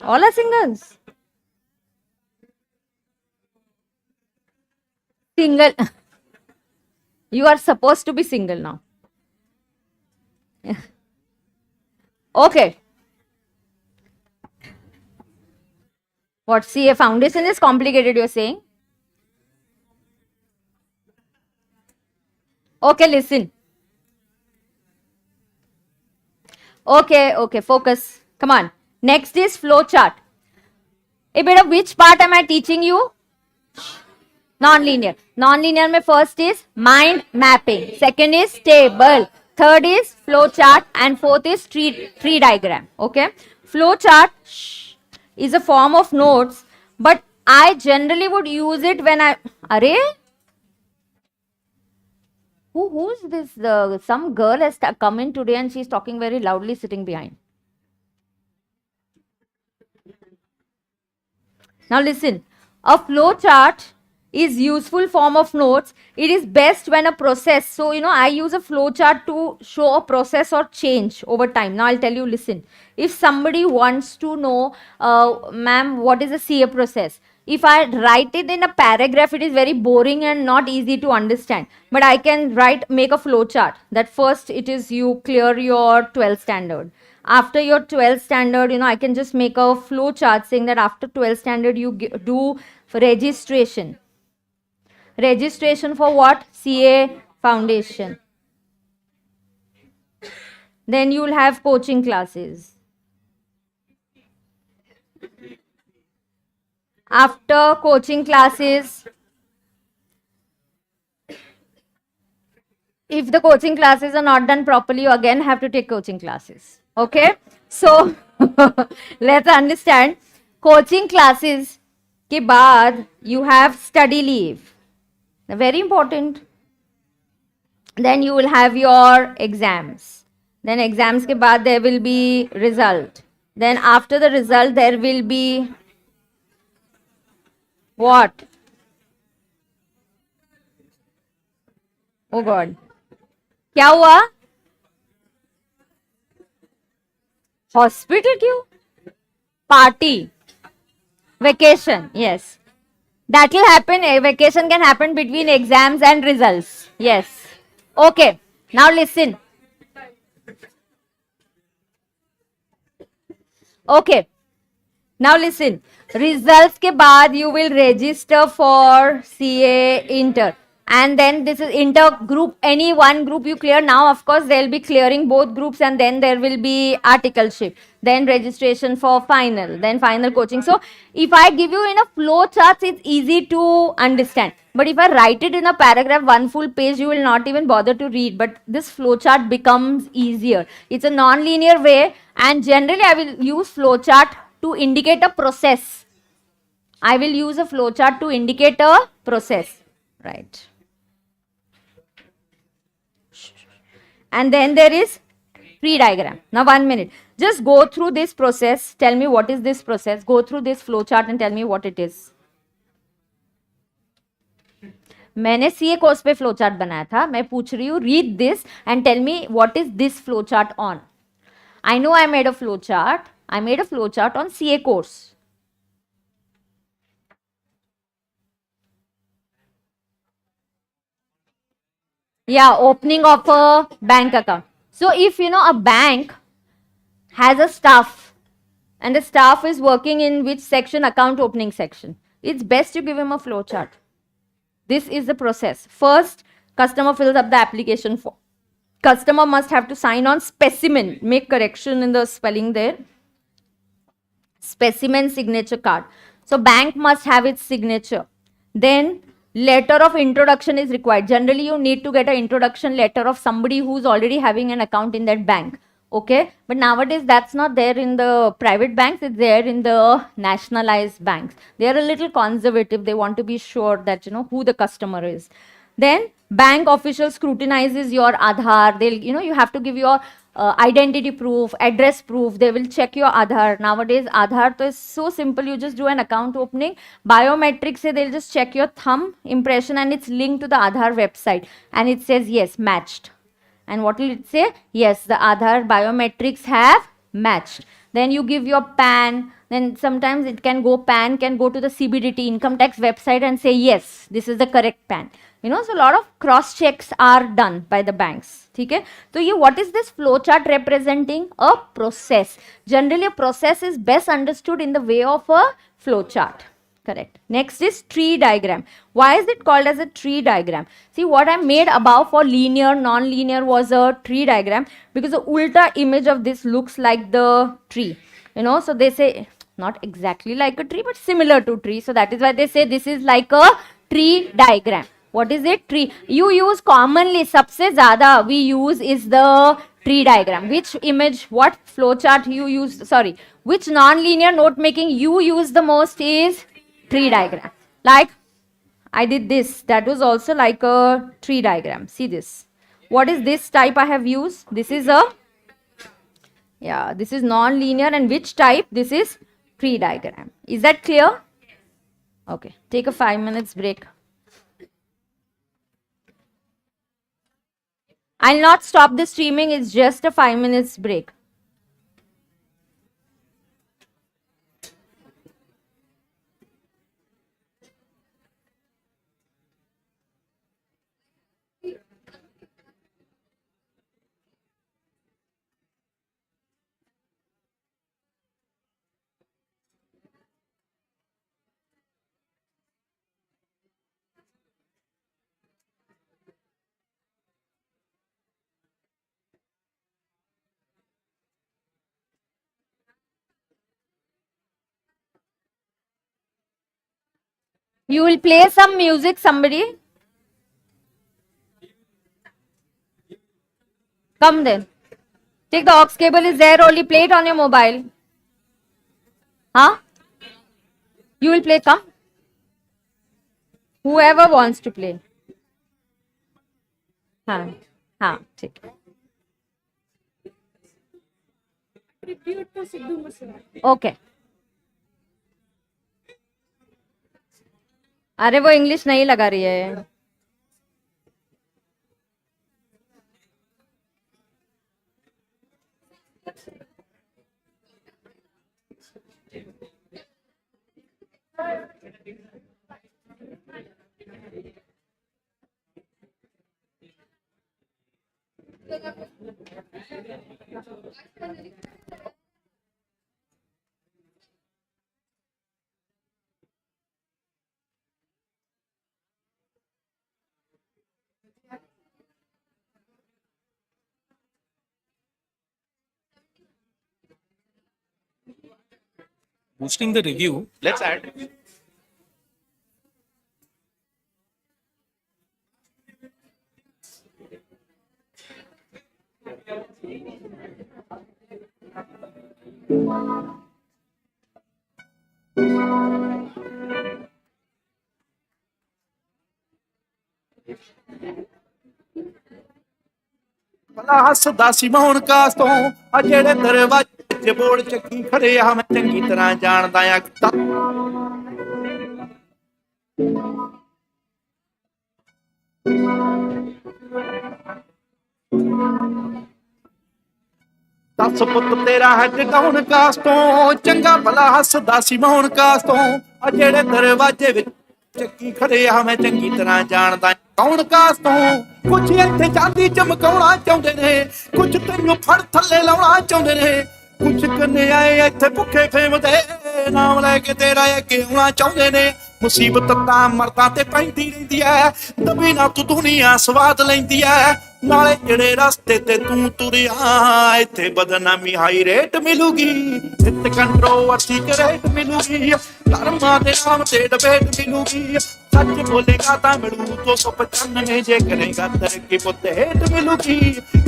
All are singers. Single. You are supposed to be single now. Okay. What? CA foundation is complicated, you're saying? Okay, listen. Okay, focus. Come on. Next is flow chart. A bit of which part am I teaching you? Non-linear. Non-linear mein first is mind mapping. Second is table. Third is flow chart. And fourth is tree diagram. Okay. Flow chart is a form of notes. But I generally would use it when I... Arey? Who's this? Some girl has come in today and she's talking very loudly sitting behind. Now listen, a flow chart is useful form of notes. It is best when a process. So, I use a flow chart to show a process or change over time. Now I'll tell you, listen, if somebody wants to know, ma'am, what is a CA process? If I write it in a paragraph, it is very boring and not easy to understand. But I can make a flow chart. That first it is you clear your 12th standard. After your 12th standard, I can just make a flow chart saying that after 12th standard, you do registration. Registration for what? CA foundation. Then you will have coaching classes. After coaching classes, if the coaching classes are not done properly, you again have to take coaching classes. Okay? So, let's understand. Coaching classes ke baad, you have study leave. Very important. Then you will have your exams. Then exams ke baad there will be result. Then after the result there will be what? Oh God. क्या हुआ? Hospital क्यों? Party. Vacation. Yes. That will happen. A vacation can happen between exams and results. Yes. Okay. Now listen. Okay. Now listen. Results के बाद you will register for CA Inter. And then this is inter group, any one group you clear. Now, of course, they'll be clearing both groups and then there will be articleship. Then registration for final, then final coaching. So, if I give you in a flow chart, it's easy to understand. But if I write it in a paragraph, one full page, you will not even bother to read. But this flow chart becomes easier. It's a non-linear way and generally I will use flow chart to indicate a process. I will use a flow chart to indicate a process. Right. And then there is tree diagram. Now 1 minute. Just go through this process. Tell me what is this process. Go through this flow chart and tell me what it is. मैंने CA course पे flow chart बनाया था. मैं पूछ रही हूँ read this and tell me what is this flow chart on. I know I made a flow chart. I made a flow chart on CA course. Yeah, opening of a bank account. So if you know a bank has a staff and the staff is working in which section? Account opening section. It's best to give him a flow chart. This is the process. First, customer fills up the application form. Customer must have to sign on specimen. Make correction in the spelling there. Specimen signature card. So bank must have its signature. Then letter of introduction is required. Generally, you need to get an introduction letter of somebody who's already having an account in that bank. Okay, but nowadays that's not there in the private banks, it's there in the nationalized banks. They are a little conservative. They want to be sure that you know who the customer is. Then bank official scrutinizes your Aadhaar. They'll, you know, you have to give your identity proof, address proof. They will check your Aadhaar. Nowadays, Aadhaar is so simple. You just do an account opening. Biometrics, say they'll just check your thumb impression and it's linked to the Aadhaar website. And it says, yes, matched. And what will it say? Yes, the Aadhaar biometrics have matched. Then you give your PAN. Then sometimes it can go, PAN can go to the CBDT income tax website and say, yes, this is the correct PAN. You know, so a lot of cross checks are done by the banks. Okay? So what is this flow chart representing? A process. Generally, a process is best understood in the way of a flow chart. Correct. Next is tree diagram. Why is it called as a tree diagram? See, what I made above for linear, non-linear was a tree diagram because the ulta image of this looks like the tree. You know, so they say not exactly like a tree but similar to tree. So that is why they say this is like a tree diagram. What is it? Tree. You use commonly, sabse zyada we use is the tree diagram. Which image, what flow chart you use, sorry, which non-linear note making you use the most is tree diagram. Like I did this, that was also like a tree diagram. See this. What is this type I have used? This is a, yeah, this is non-linear, and which type? This is tree diagram. Is that clear? Okay, take a 5 minutes break. I'll not stop the streaming, it's just a 5 minutes break. You will play some music, somebody? Come then. Take the aux cable is there, only play it on your mobile. Huh? You will play, come. Whoever wants to play. हाँ हाँ ठीक है. Okay. अरे वो English नहीं लगा रही है. Boosting the review, let's add. ਭਲਾ ਹੱਸਦਾ ਸੀ ਮੈਂ ਹੁਣ ਕਾਸ ਤੋਂ ਆ ਜਿਹੜੇ ਦਰਵਾਜ਼ੇ 'ਚ ਬੋਲ ਚੱਕੀ ਖੜੇ ਆ ਮੈਂ ਚੰਗੀ ਤਰ੍ਹਾਂ ਜਾਣਦਾ ਆ ਦੱਸ ਪੁੱਤ ਤੇਰਾ ਹੈ ਜਗਾਉਣ ਕਾਸ ਤੋਂ ਚੰਗਾ ਭਲਾ ਹੱਸਦਾ ਸੀ ਮੈਂ ਹੁਣ ਕਾਸ ਤੋਂ ਆ ਜਿਹੜੇ ਦਰਵਾਜ਼ੇ ਵਿੱਚ ਚੱਕੀ ਖੜੇ ਆ ਮੈਂ ਚੰਗੀ ਤਰ੍ਹਾਂ ਜਾਣਦਾ ਕੌਣ ਕਾਸ ਤੋਂ ਕੁਝ ਇੱਥੇ ਚਾਂਦੀ ਚਮਕਾਉਣਾ ਚਾਹੁੰਦੇ ਨੇ ਕੁਝ ਤੈਨੂੰ ਫੜ ਥੱਲੇ ਲਾਉਣਾ ਚਾਹੁੰਦੇ ਨੇ ਕੁਝ ਕਨਿਆਏ ਇੱਥੇ ਭੁੱਖੇ ਫੇਮਦੇ ਨਾਮ ਲੈ ਕੇ ਤੇਰਾ ਅੱਗੇ ਆਉਣਾ ਚਾਹੁੰਦੇ ਨੇ ਮੁਸੀਬਤ ਤਾਂ ਮਰਦਾਂ ਤੇ ਪੈਂਦੀ ਰਹਿੰਦੀ ਐ ਦਬੀ ਨਾ ਤੂੰ ਦੁਨੀਆ ਸਵਾਦ ਲੈਂਦੀ ਐ ਨਾਲੇ ਜਿਹੜੇ ਰਸਤੇ ਤੇ ਤੂੰ ਤੁਰਿਆ ਇੱਥੇ ਬਦਨਾਮੀ ਹਾਈ ਰੇਟ ਮਿਲੂਗੀ ਇੱਥੇ ਕੰਟਰੋਵਰਸੀ ਕਰੇਟ ਮਿਲੂਗੀ ਧਰਮਾਂ ਦੇ ਨਾਮ ਤੇ ਡਬੇਟ ਮਿਲੂਗੀ ਸੱਚ ਬੋਲੇਗਾ ਤਾਂ ਮਿਲੂ 295 ਜੇ ਕਰੇਗਾ ਤਰੱਕੀ ਪੁੱਤ ਹੇਟ ਮਿਲੂਗੀ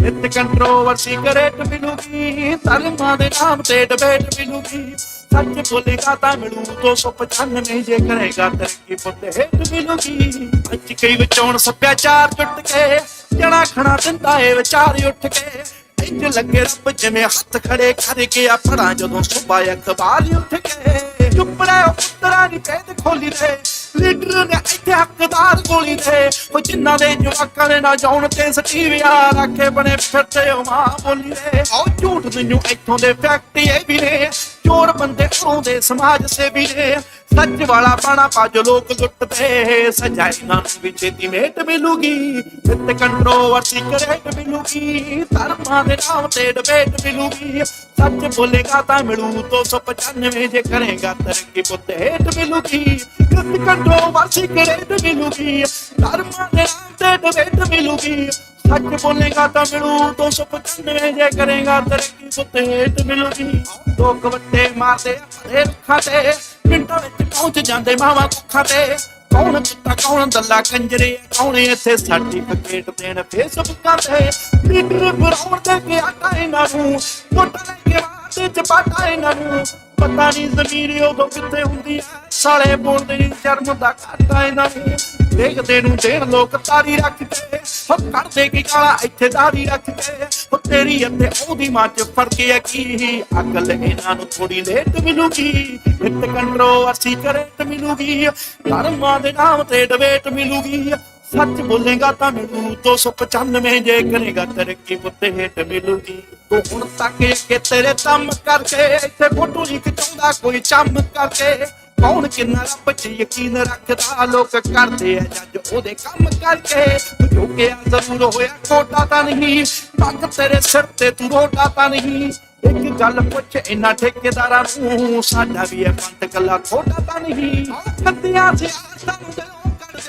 ਇੱਥੇ ਕੰਟਰੋਵਰਸੀ ਕਰੇਟ ਮਿਲੂਗੀ ਧਰਮਾਂ ਦੇ ਨਾਮ ਤੇ ਡਬੇਟ ਮਿਲੂਗੀ ਸੱਚ ਬੋਲੇਗਾ ਤਾਂ ਮਿਲੂ 295 ਜੇ ਕਰੇਗਾ ਤਰੱਕੀ ਪੁੱਤ ਹੇਟ ਮਿਲੂਗੀ ਅੱਜ ਕਈ ਵਿਚੋਂ ਸੱਭਿਆਚਾਰ ਟੁੱਟ ਕੇ ਜਣਾ ਖਣਾ ਦਿੰਦਾ ਏ ਵਿਚਾਰ ਉੱਠ ਕੇ ਇੰਜ ਲੱਗੇ ਰੱਬ ਜਿਵੇਂ ਹੱਥ ਖੜੇ ਕਰ ਗਿਆ ਪੜਾਂ ਜਦੋਂ ਸੁਬਾ ਅਖਬਾਰ ਉੱਠ ਕੇ ਚੁੱਪ ਰਹਿ ਪੁੱਤਰਾਂ ਦੀ ਭੇਦ ਖੋਲੀ ਦੇ ਲੀਡਰ ਨੇ ਇੱਥੇ ਹੱਕਦਾਰ ਗੋਲੀ ਦੇ ਉਹ ਜਿਨ੍ਹਾਂ ਦੇ ਜਵਾਕਾਂ ਨੇ ਨਾ ਜਾਉਣ ਤੇ ਸਟੀਵਿਆ ਰੱਖੇ ਬਣੇ ਫਿਰਦੇ ਉਹ ਮਾਂ ਬੋਲੀ ਦੇ ਉਹ ਝੂਠ ਮੈਨੂੰ ਇੱਥੋਂ ਦੇ ਫੈਕਟ ਇਹ ਵੀ ਨੇ ਚੋਰ ਬੰਦੇ ਆਉਂਦੇ ਸਮਾਜ ਸੇਵੀ ਨੇ ਸੱਚ ਵਾਲਾ ਪਾਣਾ ਪੱਜ ਲੋਕ ਲੁੱਟਦੇ ਸਜਾਈ ਨਾ ਵੀ ਛੇਤੀ ਮੇਟ ਮਿਲੂਗੀ ਇੱਥੇ ਕੰਟਰੋਵਰਸੀ ਕਰੇਟ ਮਿਲੂਗੀ ਧਰਮਾਂ ਦੇ ਨਾਮ ਤੇ ਡਬੇਟ ਮਿਲੂਗੀ ਸੱਚ ਬੋਲੇਗਾ ਤਾਂ ਮਿਲੂ 295 ਜੇ ਕਰੇਗਾ ਤਰੱਕੀ ਪੁੱਤ ਹੇਟ ਮਿਲੂਗੀ ਇੱਥੇ ਕੰਟਰੋਵਰਸੀ ਕਰੇਟ ਮਿਲੂਗੀ ਧਰਮਾਂ ਦੇ ਨਾਮ ਤੇ ਡਬੇਟ ਮਿਲੂਗੀ ਸੱਚ ਬੋਲੇਗਾ ਤਾਂ ਮਿਲੂ 295 ਜੇ ਕਰੇਗਾ ਤਰੱਕੀ ਪੁੱਤ ਹੇਟ ਮਿਲੂਗੀ ਲੋਕ ਵੱਟੇ ਮਾਰਦੇ ਆਪਣੇ ਰੁੱਖਾਂ ਤੇ ਪਿੰਡਾਂ ਵਿੱਚ ਪਹੁੰਚ ਜਾਂਦੇ ਮਾਵਾਂ ਕੁੱਖਾਂ ਤੇ ਕੌਣ ਕੁੱਤਾ ਕੌਣ ਦੱਲਾ ਕੰਜਰੇ ਕੌਣ ਇੱਥੇ ਸਰਟੀਫਿਕੇਟ ਦੇਣ ਫੇਸਬੁੱਕਾਂ ਤੇ ਲੀਡਰ ਬਰਾਉਣ ਦੇ ਕੇ ਆਟਾ ਇਹਨਾਂ ਨੂੰ ਵੋਟਾਂ ਲੈ ਕੇ ਵਾਦੇ ਚ ਪਾਟਾ ਇਹਨਾਂ ਨੂੰ ਪਤਾ ਨਹੀਂ ਜ਼ਮੀਰੀ ਉਦੋਂ ਕਿੱਥੇ ਹੁੰਦੀ ਐ ਸਾਲੇ ਬੋਲਦੇ ਨਹੀਂ ਸ਼ਰਮ ਦਾ ਘਾਟਾ ਇਹਨਾਂ ਨੂੰ ਦੇਖਦੇ ਨੂੰ ਦੇਣ ਲੋਕ ਤਾਰੀ ਰੱਖ ਕੇ ਹੋ ਕਰਦੇ ਕੀ ਕਾਲਾ ਇੱਥੇ ਦਾਰੀ ਰੱਖ ਕੇ ਹੋ ਤੇਰੀ ਅਤੇ ਉਹਦੀ ਮਾਂ ਚ ਫਰਕ ਹੈ ਕੀ ਅਕਲ ਇਹਨਾਂ ਨੂੰ ਥੋੜੀ ਲੇਟ ਮਿਲੂਗੀ ਇੱਥੇ ਕੰਟਰੋਵਰਸੀ ਕਰੇਟ ਮਿਲੂਗੀ ਧਰਮਾਂ ਦੇ ਨਾਮ ਤੇ ਡਬੇਟ ਮਿਲੂਗੀ ਸੱਚ ਬੋਲੇਗਾ ਤਾਂ ਮਿਲੂ 295 ਜੇ ਕਰੇਗਾ ਤਰੱਕੀ ਪੁੱਤ ਹੇਟ ਮਿਲੂਗੀ ਤੂੰ ਹੁਣ ਤੱਕ ਕਿ ਤੇਰੇ ਦਮ ਕਰਕੇ ਇੱਥੇ ਫੋਟੋ ਨਹੀਂ ਖਿਚਾਉਂਦਾ ਕੋਈ ਚੰਮ ਕਰਕੇ ਕੌਣ ਕਿੰਨਾ ਰੱਬ 'ਚ ਯਕੀਨ ਰੱਖਦਾ ਲੋਕ ਕਰਦੇ ਆ ਜੱਜ ਉਹਦੇ ਕੰਮ ਕਰਕੇ ਝੁਕਿਆ ਜ਼ਰੂਰ ਹੋਇਆ ਕੋਟਾ ਤਾਂ ਨਹੀਂ ਪੱਗ ਤੇਰੇ ਸਿਰ ਤੇ ਤੂੰ ਰੋਟਾ ਤਾਂ ਨਹੀਂ ਇੱਕ ਗੱਲ ਪੁੱਛ ਇਹਨਾਂ ਠੇਕੇਦਾਰਾਂ ਨੂੰ ਸਾਡਾ ਵੀ ਇਹ ਪੰਤ ਕੱਲਾ ਖੋਟਾ ਤਾਂ ਨਹੀਂ ਖੱਤਿਆਂ ਸੇ ਆਸਾਂ ਨੂੰ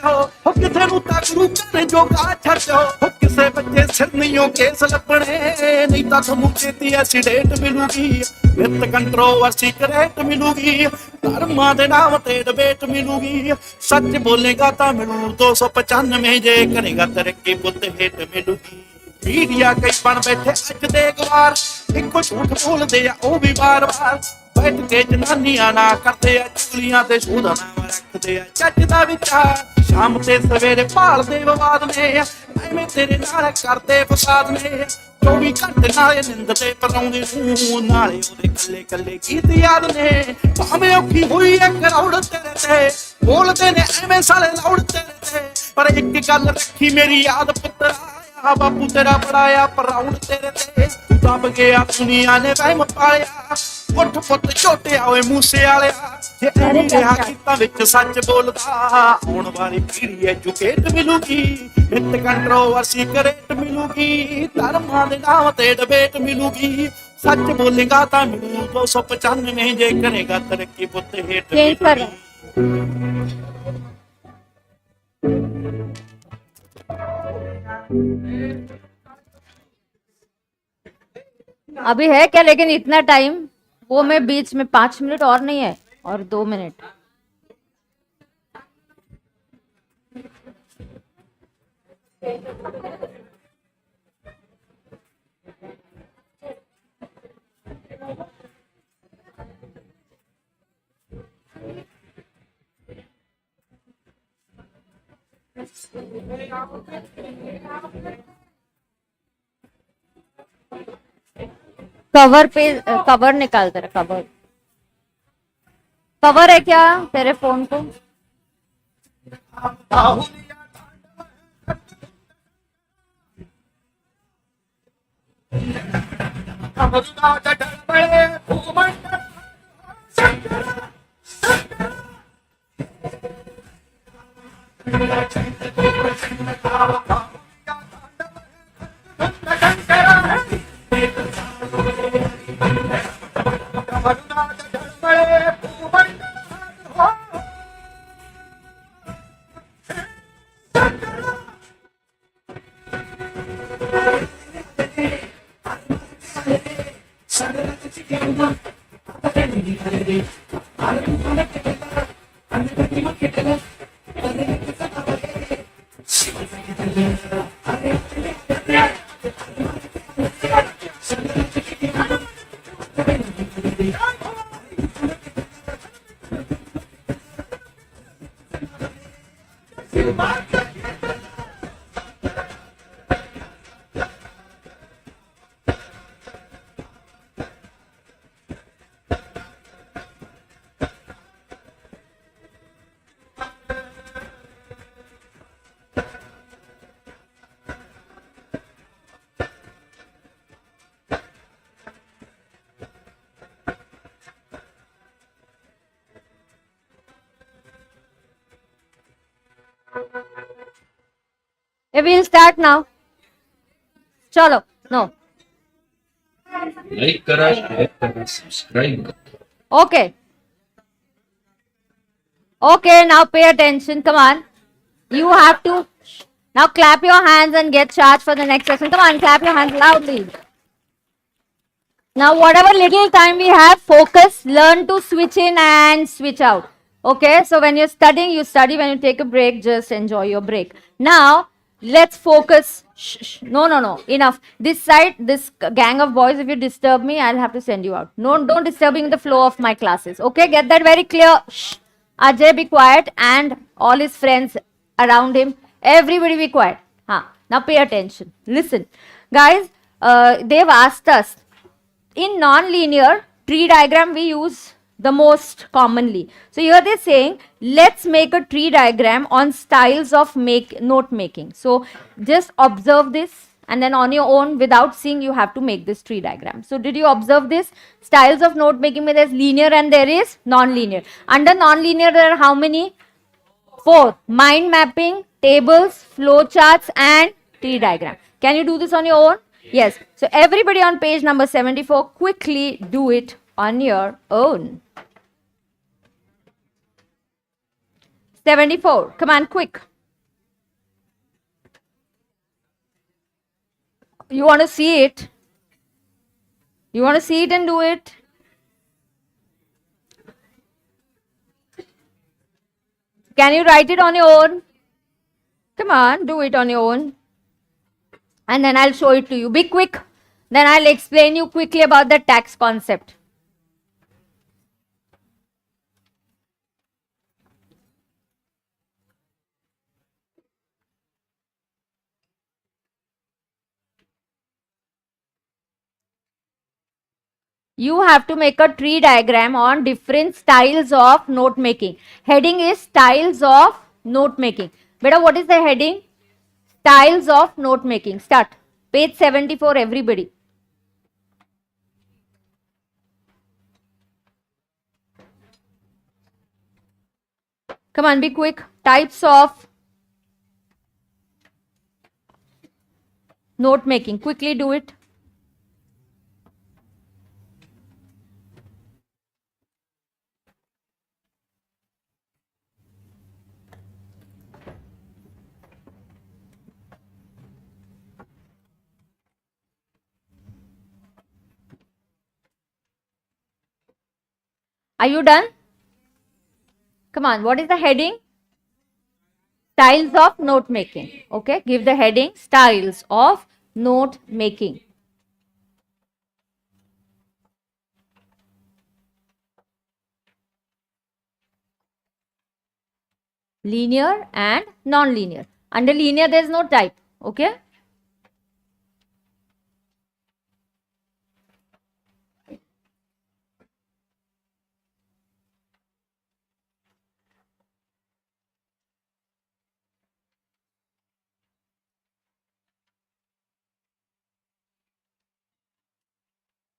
ਹੋ ਕਿਸੇ ਨੂੰ ਤਾਂ ਗੁਰੂ ਘਰ ਜੋਗਾ ਛੱਡ ਹੋ ਕਿਸੇ ਬੱਚੇ ਸਿਰ ਨਹੀਂ ਕੇਸ ਲੱਭਣੇ ਨਹੀਂ ਤਾਂ ਤੁਹਾਨੂੰ ਛੇਤੀ ਐਕਸੀਡੈਂਟ ਮਿਲੂਗੀ ਵਿੱਤ ਕੰਟਰੋਵਰਸੀ ਕਰੇਟ ਮਿਲੂਗੀ ਧਰਮਾਂ ਦੇ ਨਾਮ ਤੇ ਡਬੇਟ ਮਿਲੂਗੀ ਸੱਚ ਬੋਲੇਗਾ ਤਾਂ ਮਿਲੂ 295 ਜੇ ਕਰੇਗਾ ਤਰੱਕੀ ਪੁੱਤ ਹੇਟ ਮਿਲੂਗੀ ਮੀਡੀਆ ਕਈ ਬਣ ਬੈਠੇ ਅੱਜ ਦੇ ਗਵਾਰ ਇੱਕੋ ਝੂਠ ਬੋਲਦੇ ਆ ਉਹ ਵੀ ਵਾਰ-ਵਾਰ ਬੈਠ ਕੇ ਜਨਾਨੀਆਂ ਨਾ ਕਰਦੇ ਆ ਚੁਗਲੀਆਂ ਤੇ ਸ਼ੋਧਾ ਨਾਮ ਰੱਖਦੇ ਆ ਚੱਜ ਦਾ ਵਿਚਾਰ ਸ਼ਾਮ ਤੇ ਸਵੇਰੇ ਭਾਲਦੇ ਵਿਵਾਦ ਨੇ ਐਵੇਂ ਤੇਰੇ ਨਾਲ ਕਰਦੇ ਫਸਾਦ ਨੇ 24 ਘੰਟੇ ਨਾਲੇ ਨਿੰਦ ਤੇ ਪਰਾਉਂਦੇ ਨੂੰ ਨਾਲੇ ਉਹਦੇ ਕੱਲੇ ਕੱਲੇ ਗੀਤ ਯਾਦ ਨੇ ਭਾਵੇਂ ਔਖੀ ਹੋਈ ਐ ਕਰੌੜ ਤੇਰੇ ਤੇ ਬੋਲਦੇ ਨੇ ਐਵੇਂ ਸਾਲੇ ਲੌੜ ਤੇਰੇ ਤੇ ਪਰ ਇੱਕ ਗੱਲ ਰੱਖੀ ਮੇਰੀ ਯਾਦ ਪੁੱਤਰਾ ਆ ਬਾਪੂ ਤੇਰਾ ਬੜਾਇਆ ਪਰਾਉਣ ਤੇਰੇ ਤੇ ਤੂੰ ਦਬ ਗਿਆ ਦੁਨੀਆ ਨੇ ਵਹਿਮ ਪਾਲਿਆ ਉੱਠ ਪੁੱਤ ਝੋਟਿਆ ਓਏ ਮੂਸੇ ਵਾਲਿਆ ਜੇ ਐਵੇਂ ਰਿਹਾ ਕੀਤਾ ਵਿੱਚ ਸੱਚ ਬੋਲਦਾ ਆਉਣ ਵਾਲੀ ਪੀੜ੍ਹੀ ਐਜੂਕੇਟ ਮਿਲੂਗੀ ਵਿੱਤ ਕੰਟਰੋਵਰਸੀ ਕਰੇਟ ਮਿਲੂਗੀ ਧਰਮਾਂ ਦੇ ਨਾਮ ਤੇ ਡਬੇਟ ਮਿਲੂਗੀ ਸੱਚ ਬੋਲੇਗਾ ਤਾਂ ਮਿਲੂ 295 ਜੇ ਕਰੇਗਾ ਤਰੱਕੀ ਪੁੱਤ ਹੇਟ ਮਿਲੂਗੀ अभी है क्या लेकिन इतना टाइम वो मैं बीच में 5 मिनट और नहीं है और 2 मिनट कवर पे कवर निकाल तेरा कवर कवर है क्या तेरे फोन को We'll start now. Chalo. No. Like करा, शेयर करा, सब्सक्राइब करा. Okay. Okay, now pay attention. Come on. You have to now clap your hands and get charged for the next session. Come on, clap your hands loudly. Now, whatever little time we have, focus, learn to switch in and switch out. Okay, so when you're studying, you study. When you take a break, just enjoy your break. Now, let's focus. Shh, shh. No, no, no. Enough. This side, this gang of boys, if you disturb me, I'll have to send you out. No, don't disturbing the flow of my classes. Okay, get that very clear. Shh. Ajay, be quiet, and all his friends around him. Everybody be quiet. Now pay attention. Listen. Guys, they've asked us, in non-linear tree diagram we use the most commonly. So here they're saying, let's make a tree diagram on styles of note making. So just observe this, and then on your own, without seeing, you have to make this tree diagram. So did you observe this? Styles of note making, where there's linear and there is non-linear. Under non-linear, there are how many? 4. Mind mapping, tables, flow charts, and tree diagram. Can you do this on your own? Yes. So everybody on page number 74, quickly do it on your own. 74. Come on, quick. You want to see it? You want to see it and do it? Can you write it on your own? Come on, do it on your own. And then I'll show it to you. Be quick. Then I'll explain you quickly about the tax concept. You have to make a tree diagram on different styles of note making. Heading is styles of note making. Beta, what is the heading? Styles of note making. Start. Page 74, everybody. Come on, be quick. Types of note making. Quickly do it. Are you done? Come on, what is the heading? Styles of note making. Okay, give the heading styles of note making. Linear and non-linear. Under linear, there is no type. Okay.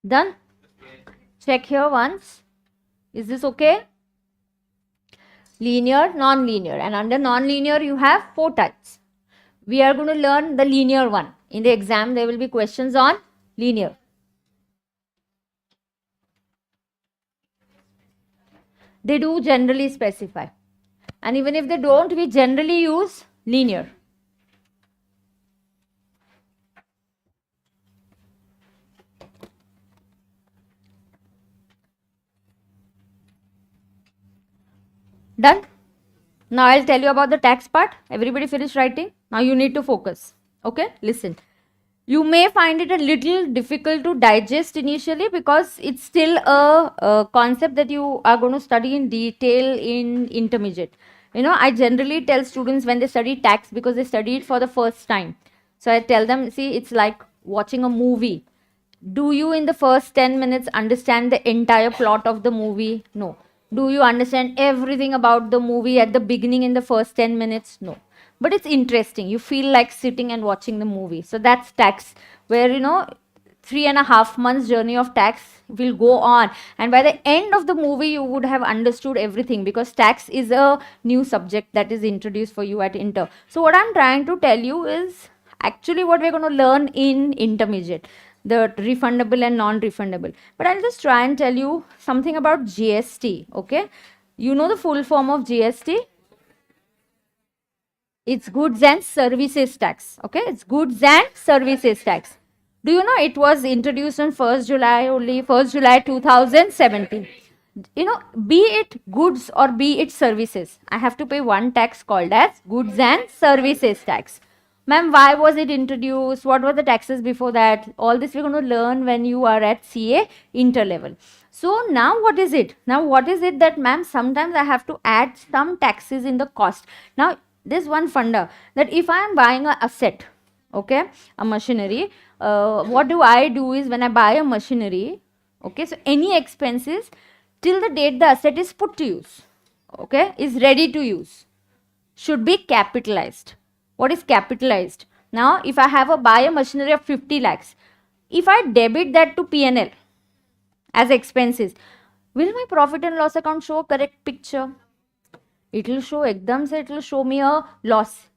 Done? Check here once. Is this okay? Linear, non-linear. And under non-linear, you have 4 types. We are going to learn the linear one. In the exam, there will be questions on linear. They do generally specify. And even if they don't, we generally use linear. Done? Now I'll tell you about the tax part. Everybody finished writing? Now you need to focus. Okay? Listen. You may find it a little difficult to digest initially because it's still a concept that you are going to study in detail in intermediate. You know, I generally tell students when they study tax because they study it for the first time. So I tell them, see, it's like watching a movie. Do you in the first 10 minutes understand the entire plot of the movie? No. Do you understand everything about the movie at the beginning in the first 10 minutes? No. But it's interesting. You feel like sitting and watching the movie. So that's tax, where, you know, 3.5 months journey of tax will go on. And by the end of the movie, you would have understood everything because tax is a new subject that is introduced for you at inter. So what I'm trying to tell you is actually what we're going to learn in intermediate, the refundable and non-refundable. But I'll just try and tell you something about GST. Okay, you know the full form of GST? It's goods and services tax. Okay, it's goods and services tax. Do you know it was introduced on 1st July only, 1st July 2017. You know, be it goods or be it services, I have to pay one tax called as goods and services tax. Ma'am, why was it introduced? What were the taxes before that? All this we're going to learn when you are at CA interlevel. So now what is it? Now what is it that, ma'am, sometimes I have to add some taxes in the cost. Now there's one funda that if I am buying a asset, okay, a machinery, what do I do is when I buy a machinery, okay, so any expenses till the date the asset is put to use, okay, is ready to use, should be capitalized. What is capitalized? Now, if I have a buy a machinery of 50 lakhs, if I debit that to P&L as expenses, will my profit and loss account show a correct picture? It will show ekdam se, it will show me a loss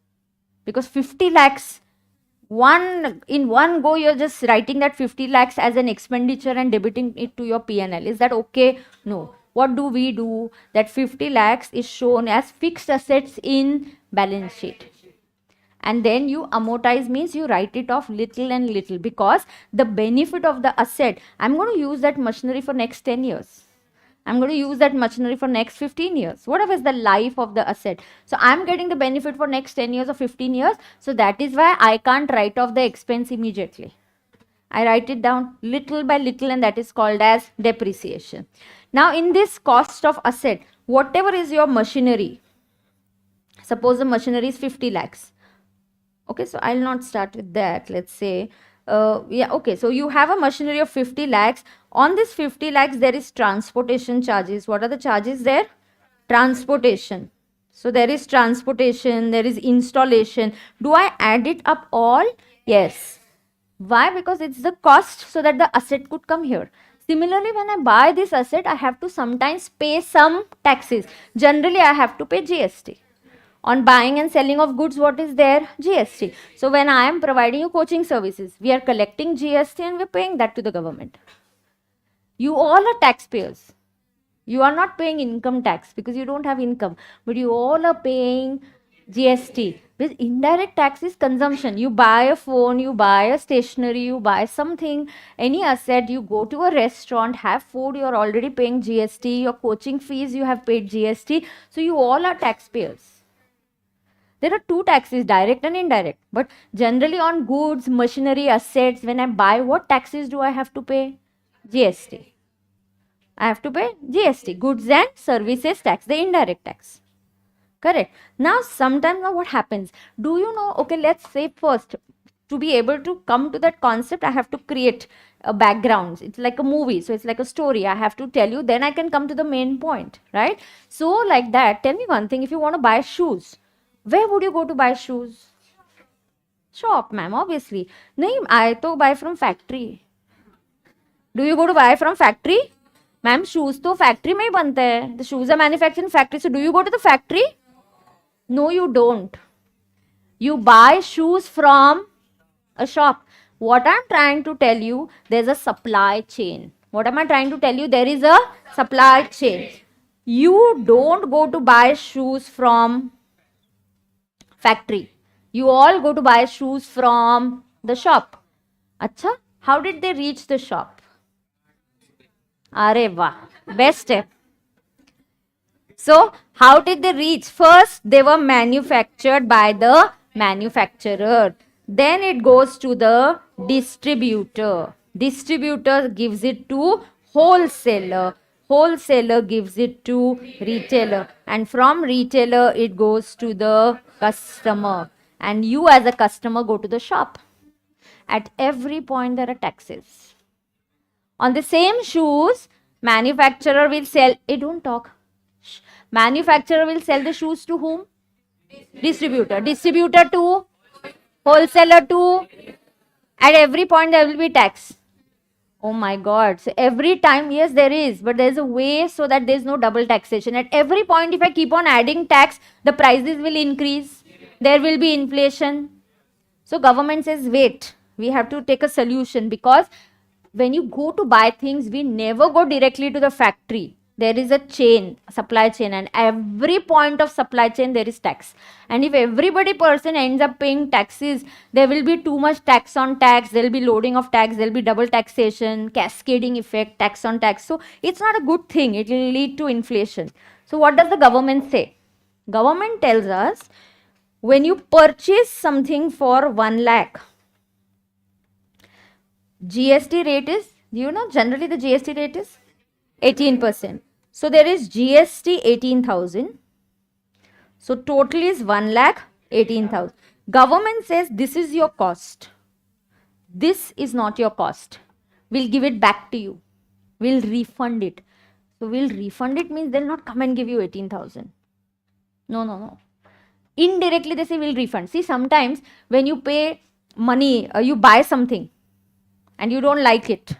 because 50 lakhs, in one go you're just writing that 50 lakhs as an expenditure and debiting it to your P&L. Is that okay? No. What do we do? That 50 lakhs is shown as fixed assets in balance sheet. And then you amortize means you write it off little and little because the benefit of the asset, I'm going to use that machinery for next 10 years. I'm going to use that machinery for next 15 years. Whatever is the life of the asset. So I'm getting the benefit for next 10 years or 15 years. So that is why I can't write off the expense immediately. I write it down little by little and that is called as depreciation. Now in this cost of asset, whatever is your machinery, suppose the machinery is 50 lakhs. Okay, so I'll not start with that. Let's say, yeah, okay. So you have a machinery of 50 lakhs. On this 50 lakhs, there is transportation charges. What are the charges there? Transportation. So there is transportation, there is installation. Do I add it up all? Yes. Why? Because it's the cost so that the asset could come here. Similarly, when I buy this asset, I have to sometimes pay some taxes. Generally, I have to pay GST. On buying and selling of goods, what is there? GST. So when I am providing you coaching services, we are collecting GST and we're paying that to the government. You all are taxpayers. You are not paying income tax because you don't have income, but you all are paying GST. Because indirect tax is consumption. You buy a phone, you buy a stationery, you buy something, any asset, you go to a restaurant, have food, you're already paying GST. Your coaching fees, you have paid GST. So you all are taxpayers. There are two taxes, direct and indirect. But generally on goods, machinery, assets, when I buy, what taxes do I have to pay? GST. I have to pay GST, goods and services tax, the indirect tax. Correct. Now, sometimes now what happens? Do you know, okay, let's say first, to be able to come to that concept, I have to create a background. It's like a movie. So it's like a story. I have to tell you, then I can come to the main point, right? So like that, tell me one thing, if you want to buy shoes, where would you go to buy shoes? Shop, ma'am, obviously. No, I to buy from factory. Do you go to buy from factory? Ma'am, shoes to factory mein hi bante hai. The shoes are manufactured in factory. So do you go to the factory? No, you don't. You buy shoes from a shop. What I'm trying to tell you, there's a supply chain. What am I trying to tell you? There is a supply chain. You don't go to buy shoes from factory. You all go to buy shoes from the shop. Acha, how did they reach the shop? Are wah, best step. So How did they reach? First, they were manufactured by the manufacturer. Then it goes to the distributor. Distributor gives it to wholesaler. Wholesaler gives it to retailer. And from retailer, it goes to the customer. And you as a customer go to the shop. At every point, there are taxes. On the same shoes, manufacturer will sell. Don't talk. Manufacturer will sell the shoes to whom? Distributor. Distributor to wholesaler to. At every point there will be tax. Oh my God. So every time, yes, there is, but there's a way so that there's no double taxation. At every point, if I keep on adding tax, the prices will increase. There will be inflation. So government says, wait, we have to take a solution, because when you go to buy things, we never go directly to the factory. There is a chain, supply chain, and every point of supply chain there is tax. And if everybody person ends up paying taxes, there will be too much tax on tax, there will be loading of tax, there will be double taxation, cascading effect, tax on tax. So it's not a good thing. It will lead to inflation. So what does the government say? Government tells us, when you purchase something for 1 lakh, GST rate is, do you know generally the GST rate is 18%. So there is GST 18,000. So total is 1 lakh 18,000. Government says this is your cost. This is not your cost. We'll give it back to you. We'll refund it. So we'll refund it means they'll not come and give you 18,000. No. Indirectly they say we'll refund. See, sometimes when you pay money, you buy something and you don't like it,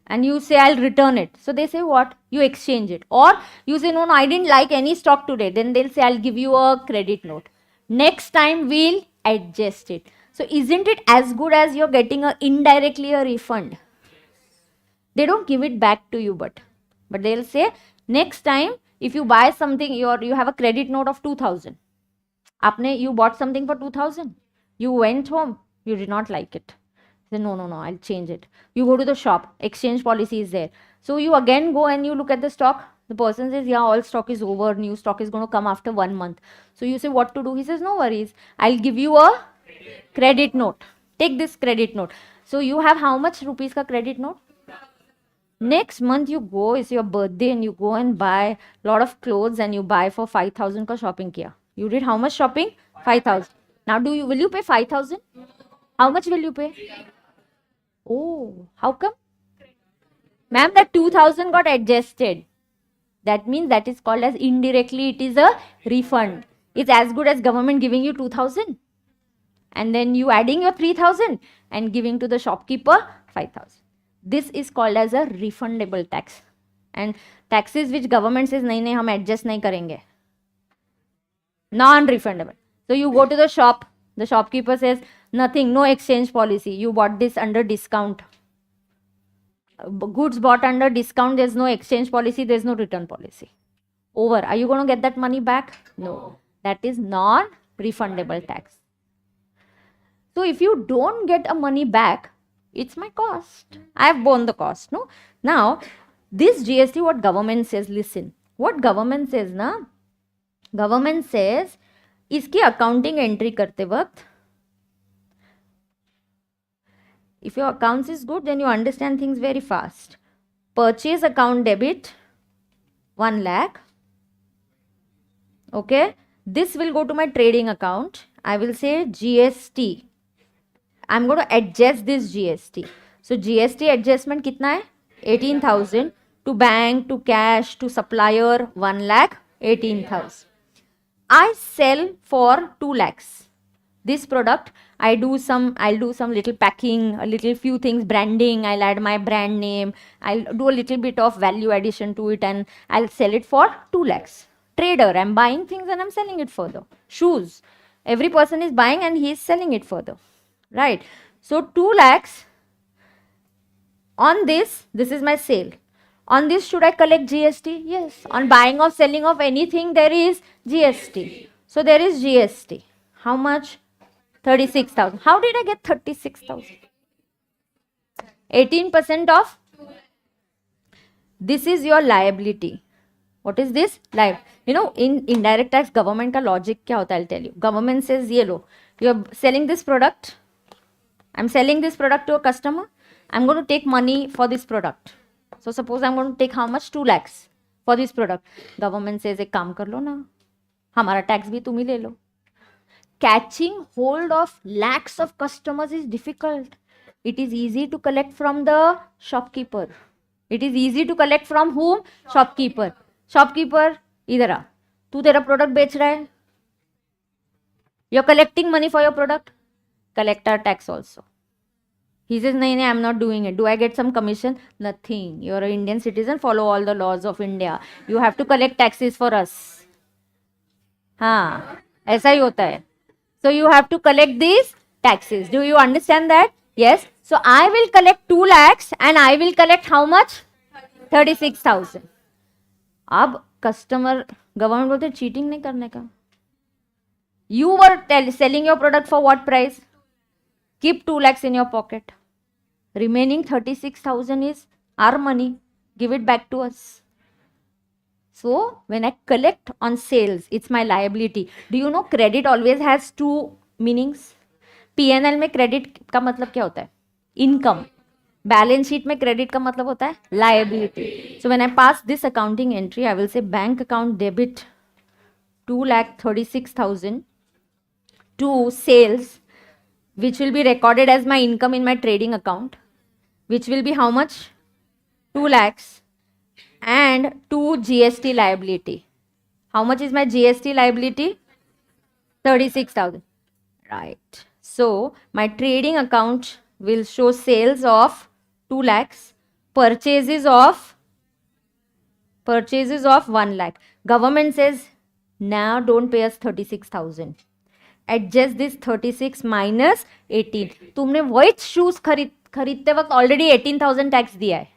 and you say, I'll return it. So they say, what? You exchange it. Or you say, no, I didn't like any stock today. Then they'll say, I'll give you a credit note. Next time we'll adjust it. So isn't it as good as you're getting indirectly a refund? They don't give it back to you, but they'll say, next time, if you buy something, you have a credit note of 2,000. You bought something for 2,000. You went home. You did not like it. Say, no, I'll change it. You go to the shop, exchange policy is there. So you again go and you look at the stock. The person says, yeah, all stock is over. New stock is going to come after 1 month. So you say, what to do? He says, no worries. I'll give you a credit note. Take this credit note. So you have how much rupees ka credit note? Next month you go, it's your birthday, and you go and buy a lot of clothes, and you buy for 5,000 ka shopping kiya. You did how much shopping? 5,000. Now will you pay 5,000? How much will you pay? Oh, how come? Ma'am, that 2,000 got adjusted. That means that is called as indirectly, it is a refund. It's as good as government giving you 2,000. And then you adding your 3,000 and giving to the shopkeeper 5,000. This is called as a refundable tax. And taxes which government says, nahi, hum adjust nahi karenge. Non-refundable. So you go to the shop. The shopkeeper says, nothing, no exchange policy. You bought this under discount. Goods bought under discount, there's no exchange policy, there's no return policy. Over. Are you going to get that money back? No. That is non-refundable tax. So if you don't get a money back, it's my cost. I have borne the cost. No. Now, this GST, what government says, listen. What government says, na? Government says, इसकी accounting entry करते वक्त, if your accounts is good, then you understand things very fast. Purchase account debit, 1 lakh. Okay. This will go to my trading account. I will say GST. I'm going to adjust this GST. So GST adjustment kitna hai? 18,000. To bank, to cash, to supplier, 1 lakh, 18,000. I sell for 2 lakhs. This product, I'll do some little packing, a little few things, branding, I'll add my brand name, I'll do a little bit of value addition to it, and I'll sell it for 2 lakhs. Trader, I'm buying things and I'm selling it further. Shoes, every person is buying and he is selling it further. Right? So 2 lakhs, on this is my sale. On this, should I collect GST? Yes. On buying or selling of anything, there is GST. So there is GST. How much? 36,000. How did I get 36,000? 18% of? This is your liability. What is this? Live. You know, in indirect tax, government का logic क्या होता है? I'll tell you. Government says, ये लो, you're selling this product. I'm selling this product to a customer. I'm going to take money for this product. So suppose I'm going to take how much? 2 lakhs for this product. Government says, एक काम कर लो ना, हमारा tax भी तुम ही ले लो. Catching hold of lakhs of customers is difficult. It is easy to collect from the shopkeeper. It is easy to collect from whom? Shopkeeper. Shopkeeper, इधर आ, तू तेरा product बेच रहा है. You're collecting money for your product. Collect our tax also. He says, nahin, I'm not doing it. Do I get some commission? Nothing. You're an Indian citizen. Follow all the laws of India. You have to collect taxes for us. हाँ, ऐसा ही होता है. So you have to collect these taxes. Do you understand that? Yes. So I will collect 2 lakhs and I will collect how much? 36,000. अब customer, government बोलते cheating नहीं करने का. You were selling your product for what price? Keep 2 lakhs in your pocket. Remaining 36,000 is our money. Give it back to us. So when I collect on sales, it's my liability. Do you know credit always has 2 meanings? P&L में credit का मतलब क्या होता है? Income. Balance sheet में credit का मतलब होता है liability. So when I pass this accounting entry, I will say bank account debit 2,36,000 to sales, which will be recorded as my income in my trading account, which will be how much? 2 lakhs. And to GST liability. How much is my GST liability? 36,000. Right. So my trading account will show sales of 2 lakhs, purchases of 1 lakh. Government says, now don't pay us 36,000. Adjust this 36 minus 18. तुमने white shoes खरीदते वक्त already 18,000 tax दिया है.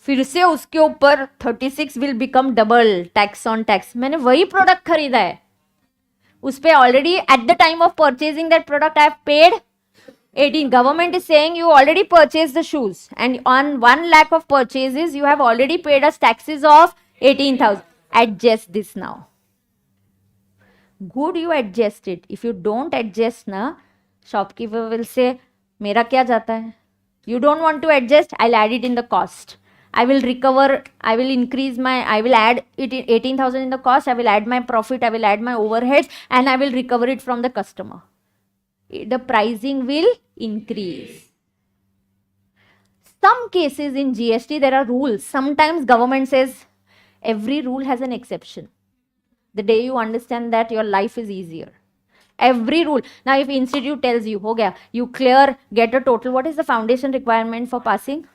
फिर से उसके ऊपर 36 will become double tax on tax. मैंने वही product खरीदा है. उस पे already at the time of purchasing that product I have paid 18. Government is saying you already purchased the shoes and on 1 lakh of purchases you have already paid us taxes of 18,000. Adjust this now. Good, you adjust it. If you don't adjust na, shopkeeper will say, मेरा क्या जाता है? You don't want to adjust, I'll add it in the cost. I will recover, I will add it 18,000 in the cost, I will add my profit, I will add my overheads and I will recover it from the customer. The pricing will increase. Some cases in GST there are rules. Sometimes government says every rule has an exception. The day you understand that, your life is easier. Every rule. Now if institute tells you, ho gaya, you clear, get a total, what is the foundation requirement for passing?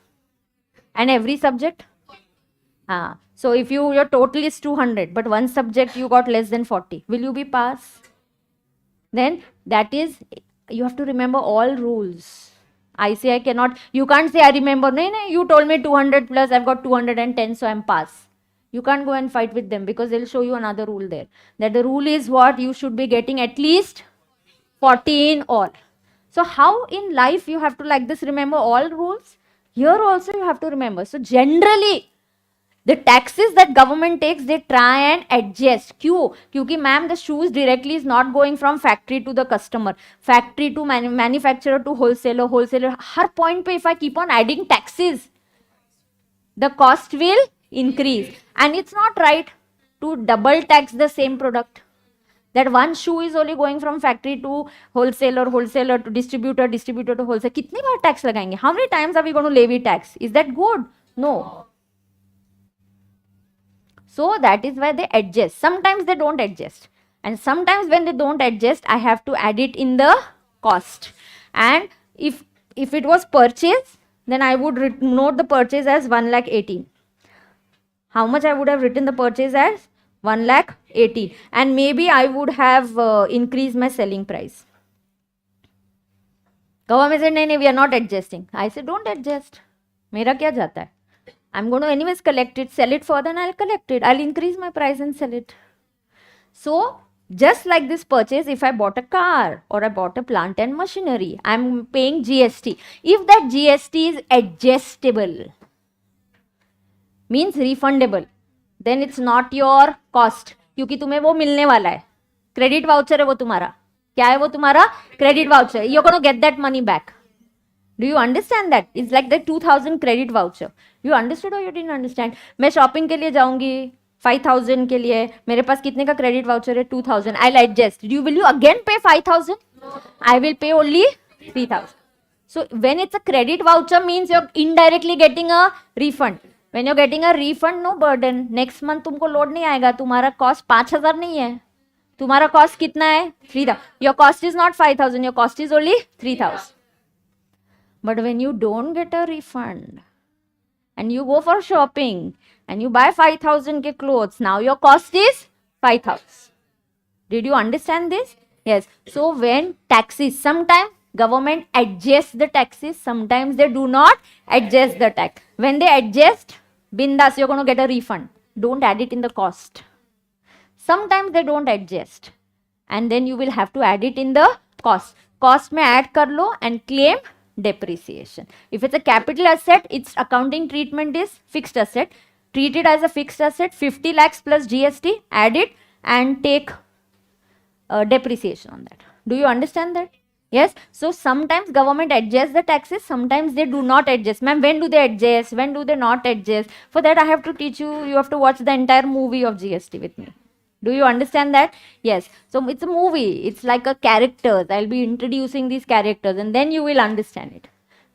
And every subject? So if your total is 200, but one subject you got less than 40, will you be passed? Then that is, you have to remember all rules. ICI cannot, you can't say I remember, no, you told me 200 plus, I've got 210, so I'm passed. You can't go and fight with them because they'll show you another rule there. That the rule is what? You should be getting at least 40 in all. So how in life you have to like this remember all rules? Here also you have to remember. So generally, the taxes that government takes, they try and adjust. Kyun? Kyunki ma'am, the shoes directly is not going from factory to the customer. Factory to manufacturer to wholesaler, wholesaler. Har point pe if I keep on adding taxes, the cost will increase. And it's not right to double tax the same product. That one shoe is only going from factory to wholesaler, wholesaler to distributor, distributor to wholesaler. कितनी बार tax लगाएंगे? How many times are we going to levy tax? Is that good? No. So that is why they adjust. Sometimes they don't adjust. And sometimes when they don't adjust, I have to add it in the cost. And if it was purchase, then I would note the purchase as 1,18,000. How much I would have written the purchase as? 1,18,000. And maybe I would have increased my selling price. Government said, no, we are not adjusting. I said, don't adjust. Mera kya jata hai? I'm going to anyways collect it, sell it further and I'll collect it. I'll increase my price and sell it. So, just like this purchase, if I bought a car or I bought a plant and machinery, I'm paying GST. If that GST is adjustable, means refundable, then it's not your cost, क्योंकि तुम्हें वो मिलने वाला है. Credit voucher है वो तुम्हारा. क्या है वो तुम्हारा? Credit voucher. You're going to get that money back. Do you understand that? It's like the 2000 credit voucher. You understood or you didn't understand? मैं शॉपिंग के लिए जाऊंगी 5000 के लिए, मेरे पास कितने का क्रेडिट वाउचर है? 2000. I'll adjust. Will you again pay 5000? I will pay only 3000. So when it's a credit voucher means you're indirectly getting a refund. When you're getting a refund, no burden. Next month तुमको load नहीं आएगा. तुम्हारा cost 5000 नहीं है. तुम्हारा cost कितना है? 3000. Your cost is not 5000. Your cost is only 3000. But when you don't get a refund and you go for shopping and you buy 5000 ke clothes, now your cost is 5000. Did you understand this? Yes. So when taxes, sometimes government adjusts the taxes, sometimes they do not adjust the tax. When they adjust, bindas, you're going to get a refund. Don't add it in the cost. Sometimes they don't adjust and then you will have to add it in the cost. Cost mein add kar lo and claim depreciation. If it's a capital asset, its accounting treatment is fixed asset. Treat it as a fixed asset, 50 lakhs plus GST, add it and take depreciation on that. Do you understand that? Yes. So sometimes government adjusts the taxes, sometimes they do not adjust. Ma'am, when do they adjust? When do they not adjust? For that I have to teach you, you have to watch the entire movie of GST with me. Do you understand that? Yes. So it's a movie. It's like a characters. I'll be introducing these characters and then you will understand it.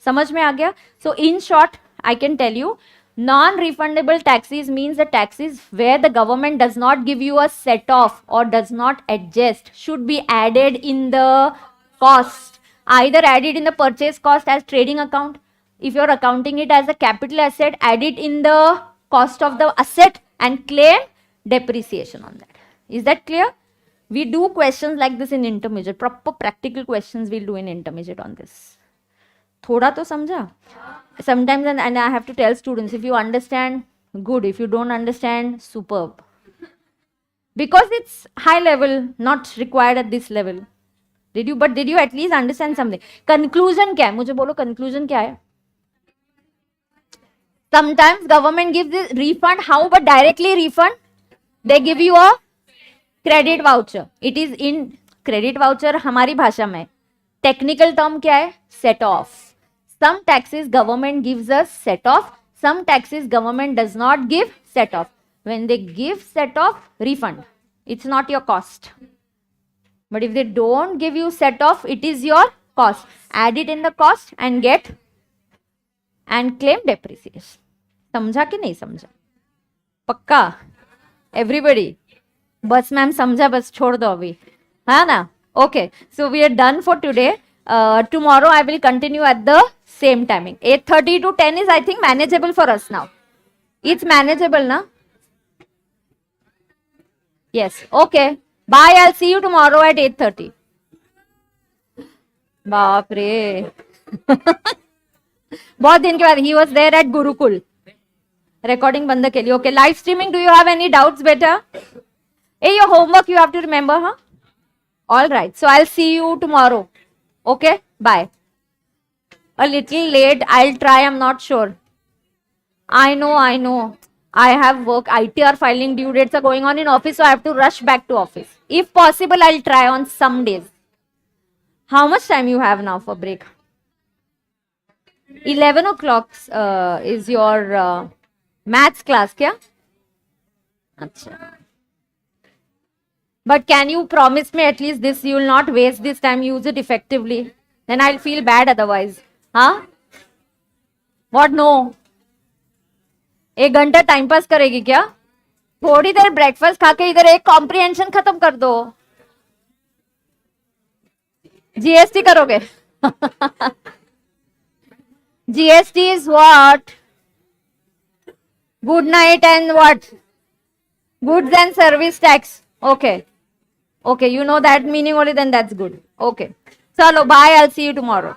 समझ में आ गया? So in short, I can tell you, non-refundable taxes means the taxes where the government does not give you a set off or does not adjust should be added in the cost. Either add it in the purchase cost as trading account. If you're accounting it as a capital asset, add it in the cost of the asset and claim depreciation on that. Is that clear? We do questions like this in intermediate. Proper practical questions we'll do in intermediate on this. Thoda to samjha? Sometimes, and I have to tell students, if you understand, good. If you don't understand, superb. Because it's high level, not required at this level. Did you at least understand something? Conclusion क्या है? मुझे बोलो conclusion क्या है? Sometimes government gives this refund. How but directly refund? They give you a credit voucher. It is in credit voucher हमारी भाषा में. Technical term क्या है? Set off. Some taxes government gives us set off. Some taxes government does not give set off. When they give set off, refund. It's not your cost. But if they don't give you set off, it is your cost. Add it in the cost and get and claim depreciation. समझा कि नहीं समझा? पक्का? Everybody? बस ma'am समझा, बस छोड़ दो अभी, है ना? Okay, so we are done for today. Tomorrow I will continue at the same timing. 8:30 to 10 is, I think, manageable for us now. It's manageable, na? Yes. Okay. Bye. I'll see you tomorrow at 8:30. बाप रे. बहुत दिन के बाद. He was there at Gurukul. Recording बंद के लिए. Okay. Live streaming. Do you have any doubts, beta? Hey, your homework you have to remember, huh? All right. So I'll see you tomorrow. Okay. Bye. A little late. I'll try. I'm not sure. I know. I have work. ITR filing due dates are going on in office, so I have to rush back to office. If possible, I'll try on some days. How much time you have now for break? 11 o'clock is your maths class, kya? Achha. But can you promise me at least this? You will not waste this time. Use it effectively. Then I'll feel bad otherwise. Huh? What? No. 1 घंटा time pass करेगी क्या? थोड़ी देर breakfast खा के इधर एक comprehension खत्म कर दो. जीएसटी करोगे? GST is what? Good night and what? Goods and service tax. Okay. Okay, you know that meaning only, then that's good. Okay. Chalo, bye. I'll see you tomorrow.